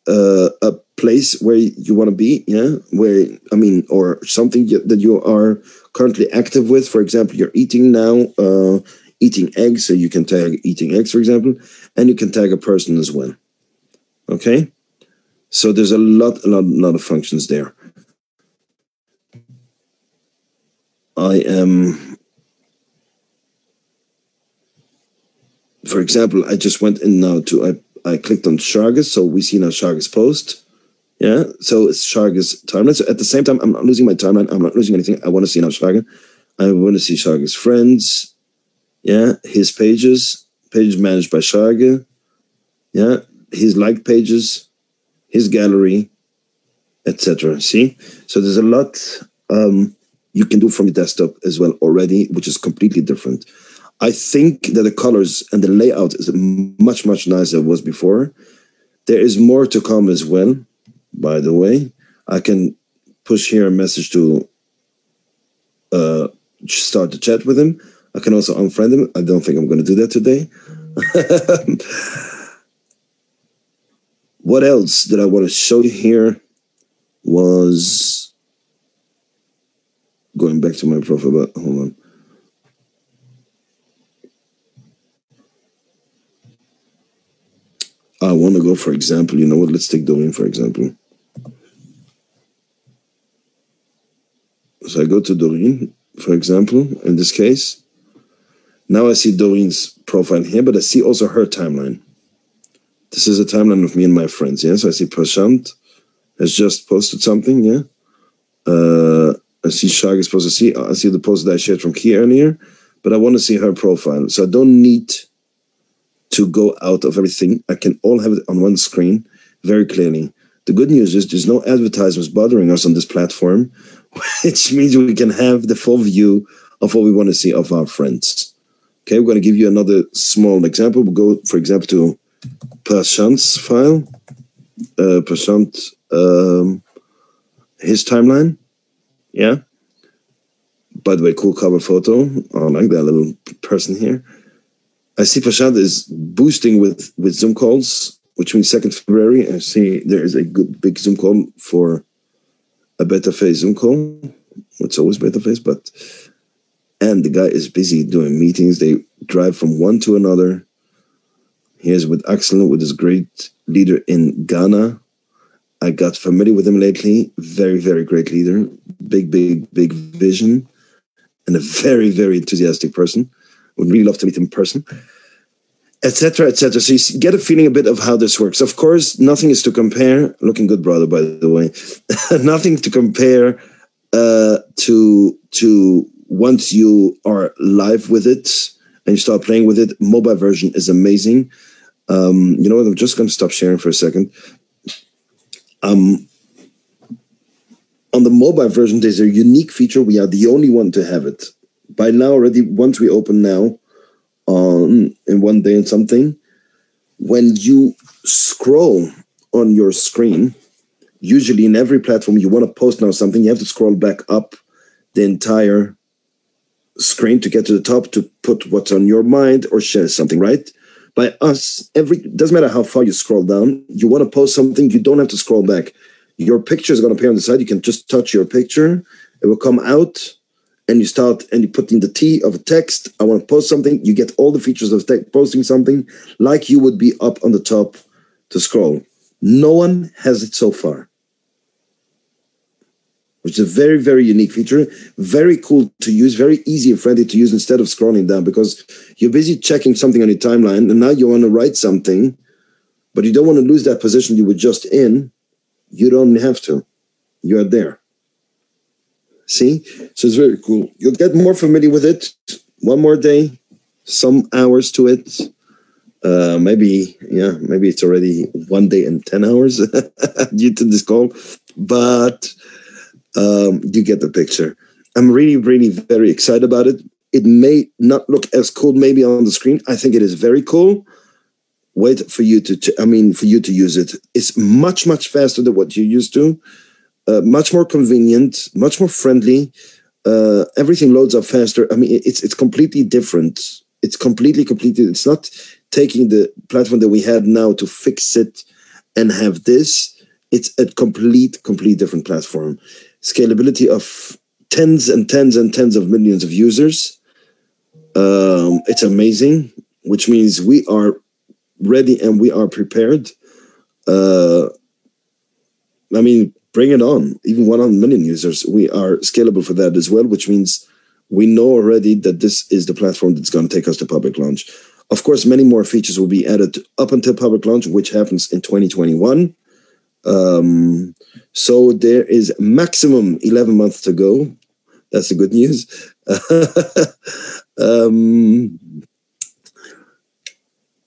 a place where you want to be, or something that you are currently active with. For example, you're eating now, eating eggs, so you can tag eating eggs, for example, and you can tag a person as well. Okay, so there's a lot of functions there. For example, I just went in now I clicked on Shargus, so we see now Shargus post. Yeah, so it's Shargus timeline. So at the same time, I'm not losing my timeline. I'm not losing anything. I want to see now Shargus. I want to see Shargus friends. Yeah, his pages managed by Shargus. Yeah, his liked pages, his gallery, etc. See, so there's a lot you can do from your desktop as well already, which is completely different. I think that the colors and the layout is much nicer than it was before. There is more to come as well. By the way, I can push here a message to start the chat with him. I can also unfriend him. I don't think I'm going to do that today. What else did I want to show you here was going back to my profile, but hold on. I want to go, for example, you know what? Let's take Doreen, for example. So I go to Doreen, for example, in this case. Now I see Doreen's profile here, but I see also her timeline. This is a timeline of me and my friends, yeah? So I see Prashant has just posted something, yeah? I see Shag is supposed to see. I see the post that I shared from Kia earlier, but I want to see her profile. So I don't need to go out of everything. I can all have it on one screen very clearly. The good news is there's no advertisements bothering us on this platform, which means we can have the full view of what we want to see of our friends. Okay, we're going to give you another small example. We'll go, for example, to Prashant's file. Prashant, his timeline. Yeah. By the way, cool cover photo. I like that little person here. I see Prashant is boosting with Zoom calls, which means 2nd February. I see there is a good big Zoom call for a beta phase Zoom call. It's always beta phase, but and the guy is busy doing meetings. They drive from one to another. Here's with Axel, with his great leader in Ghana. I got familiar with him lately. Very, very great leader. Big vision. And a very, very enthusiastic person. Would really love to meet him in person. Etc., etc. So you get a feeling a bit of how this works. Of course, nothing is to compare. Looking good, brother, by the way. Nothing to compare to once you are live with it and you start playing with it. Mobile version is amazing. You know what? I'm just going to stop sharing for a second. On the mobile version, there's a unique feature. We are the only one to have it. By now already, once we open now, in one day and something, when you scroll on your screen, usually in every platform, you want to post now something, you have to scroll back up the entire screen to get to the top to put what's on your mind or share something, right? By us, doesn't matter how far you scroll down, you want to post something, you don't have to scroll back. Your picture is going to appear on the side. You can just touch your picture. It will come out and you start and you put in the T of a text. I want to post something. You get all the features of posting something like you would be up on the top to scroll. No one has it so far, which is a very, very unique feature. Very cool to use, very easy and friendly to use instead of scrolling down because you're busy checking something on your timeline and now you want to write something, but you don't want to lose that position you were just in. You don't have to. You are there. See? So it's very cool. You'll get more familiar with it. One more day, some hours to it. Maybe it's already 1 day and 10 hours due to this call. But You get the picture. I'm really, really very excited about it. It may not look as cool maybe on the screen. I think it is very cool. Wait for you to, for you to use it. It's much, much faster than what you're used to. Much more convenient, much more friendly. Everything loads up faster. I mean, it's completely different. It's completely. It's not taking the platform that we have now to fix it and have this. It's a complete different platform. Scalability of tens and tens and tens of millions of users. It's amazing, which means we are ready and we are prepared. Bring it on. Even 100 million users, we are scalable for that as well, which means we know already that this is the platform that's going to take us to public launch. Of course, many more features will be added up until public launch, which happens in 2021. So there is maximum 11 months to go. That's the good news.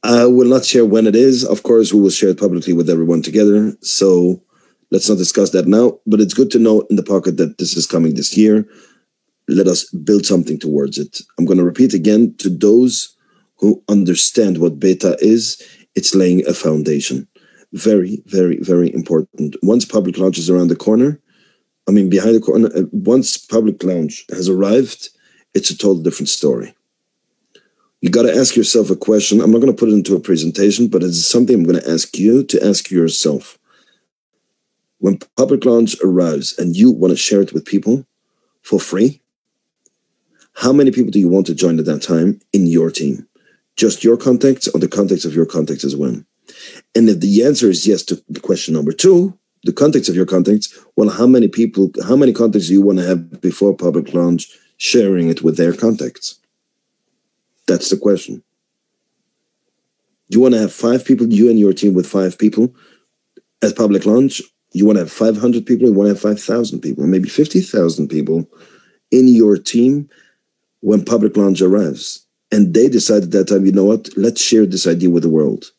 I will not share when it is. Of course, we will share it publicly with everyone together. So let's not discuss that now. But it's good to know in the pocket that this is coming this year. Let us build something towards it. I'm going to repeat again to those who understand what beta is. It's laying a foundation. Very, very, very important. Once public launch is around the corner, behind the corner, once public launch has arrived, it's a total different story. You got to ask yourself a question. I'm not going to put it into a presentation, but it's something I'm going to ask you to ask yourself. When public launch arrives and you want to share it with people for free, how many people do you want to join at that time in your team? Just your contacts or the contacts of your contacts as well? And if the answer is yes to the question number 2, the contacts of your contacts, well, how many contacts do you want to have before public launch sharing it with their contacts? That's the question. You want to have 5 people, you and your team with 5 people at public launch? You want to have 500 people, you want to have 5,000 people, maybe 50,000 people in your team when public launch arrives. And they decide at that time, you know what, let's share this idea with the world.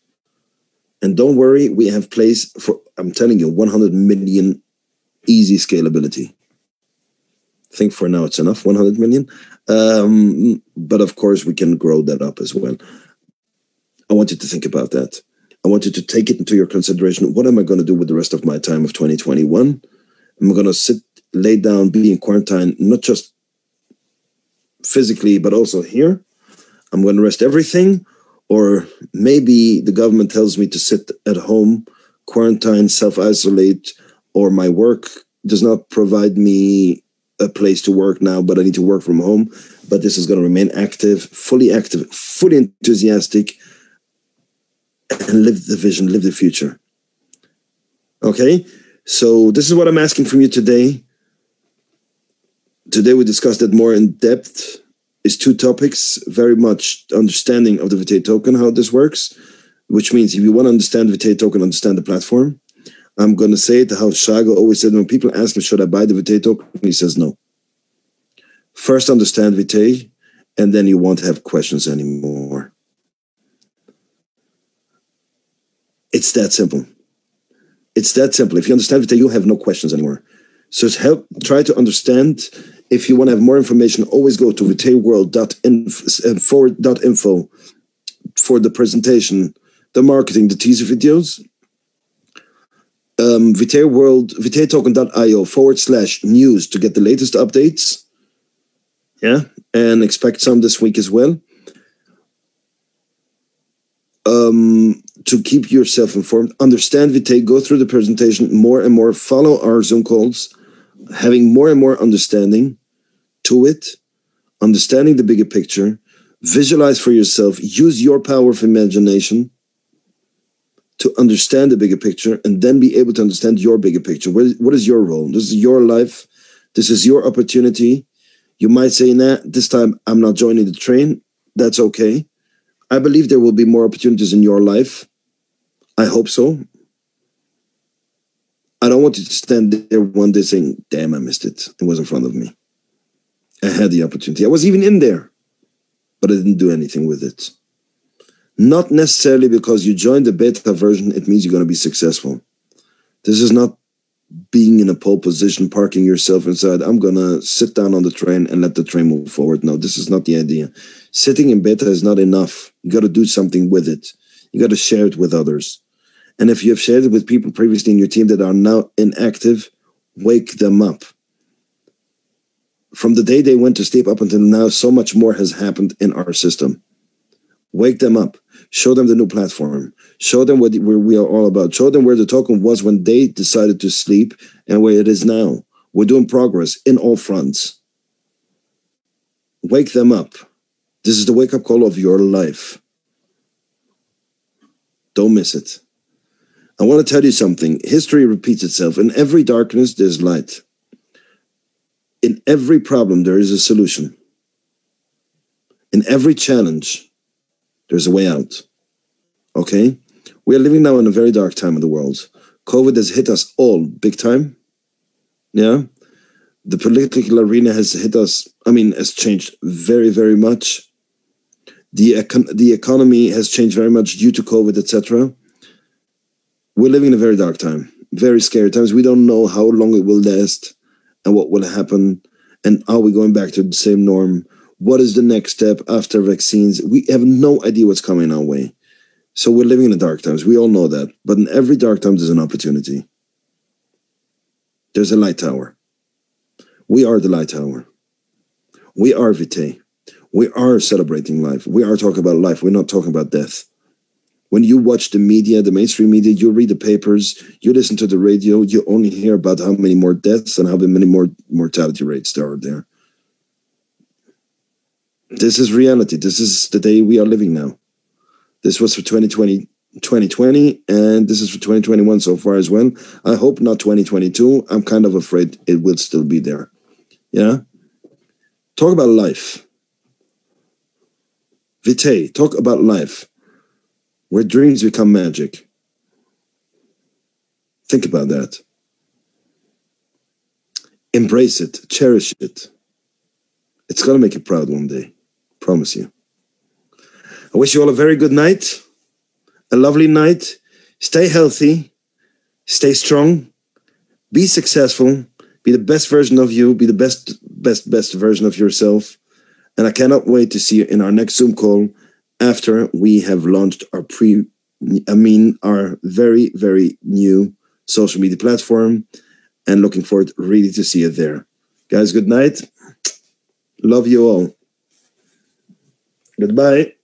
And don't worry, we have place for, I'm telling you, 100 million easy scalability. I think for now it's enough, 100 million. But of course, we can grow that up as well. I want you to think about that. I want you to take it into your consideration. What am I going to do with the rest of my time of 2021? I'm going to lay down, be in quarantine, not just physically, but also here. I'm going to rest everything. Or maybe the government tells me to sit at home, quarantine, self-isolate, or my work does not provide me a place to work now, but I need to work from home. But this is going to remain active, fully enthusiastic, and live the vision, live the future. Okay? So this is what I'm asking from you today. Today we discussed it more in depth. Is 2 topics, very much understanding of the VITAE token, how this works, which means if you want to understand the VITAE token, understand the platform. I'm going to say it how Shago always said when people ask him, should I buy the VITAE token? He says no. First understand VITAE, and then you won't have questions anymore. It's that simple. It's that simple. If you understand VITAE, you'll have no questions anymore. So try to understand. If you want to have more information, always go to vitaeworld.info for the presentation, the marketing, the teaser videos. VITAEtoken.io/news to get the latest updates. Yeah, and expect some this week as well. To keep yourself informed, understand VITAE, go through the presentation more and more, follow our Zoom calls, having more and more understanding to it, understanding the bigger picture, visualize for yourself, use your power of imagination to understand the bigger picture, and then be able to understand your bigger picture. What is your role? This is your life. This is your opportunity. You might say, nah, this time I'm not joining the train. That's okay. I believe there will be more opportunities in your life. I hope so. I don't want you to stand there one day saying, damn, I missed it. It was in front of me. I had the opportunity. I was even in there, but I didn't do anything with it. Not necessarily because you joined the beta version, it means you're going to be successful. This is not being in a pole position, parking yourself inside. I'm going to sit down on the train and let the train move forward. No, this is not the idea. Sitting in beta is not enough. You got to do something with it. You got to share it with others. And if you have shared it with people previously in your team that are now inactive, wake them up. From the day they went to sleep up until now, so much more has happened in our system. Wake them up. Show them the new platform. Show them what we are all about. Show them where the token was when they decided to sleep and where it is now. We're doing progress in all fronts. Wake them up. This is the wake-up call of your life. Don't miss it. I want to tell you something. History repeats itself. In every darkness, there's light. In every problem, there is a solution. In every challenge, there's a way out. Okay? We are living now in a very dark time in the world. COVID has hit us all big time. Yeah? The political arena has hit us, has changed very, very much. The economy has changed very much due to COVID, etc. We're living in a very dark time. Very scary times. We don't know how long it will last and what will happen. And are we going back to the same norm? What is the next step after vaccines? We have no idea what's coming our way. So we're living in the dark times. We all know that. But in every dark time, there's an opportunity. There's a light tower. We are the light tower. We are VITAE. We are celebrating life. We are talking about life. We're not talking about death. When you watch the media, the mainstream media, you read the papers, you listen to the radio, you only hear about how many more deaths and how many more mortality rates there are there. This is reality. This is the day we are living now. This was for 2020, and this is for 2021 so far as well. I hope not 2022. I'm kind of afraid it will still be there. Yeah? Talk about life. VITAE, talk about life. Where dreams become magic. Think about that. Embrace it. Cherish it. It's going to make you proud one day. Promise you. I wish you all a very good night. A lovely night. Stay healthy. Stay strong. Be successful. Be the best version of you. Be the best version of yourself. And I cannot wait to see you in our next Zoom call after we have launched our our very, very new social media platform, and looking forward really to see you there. Guys, good night. Love you all. Goodbye.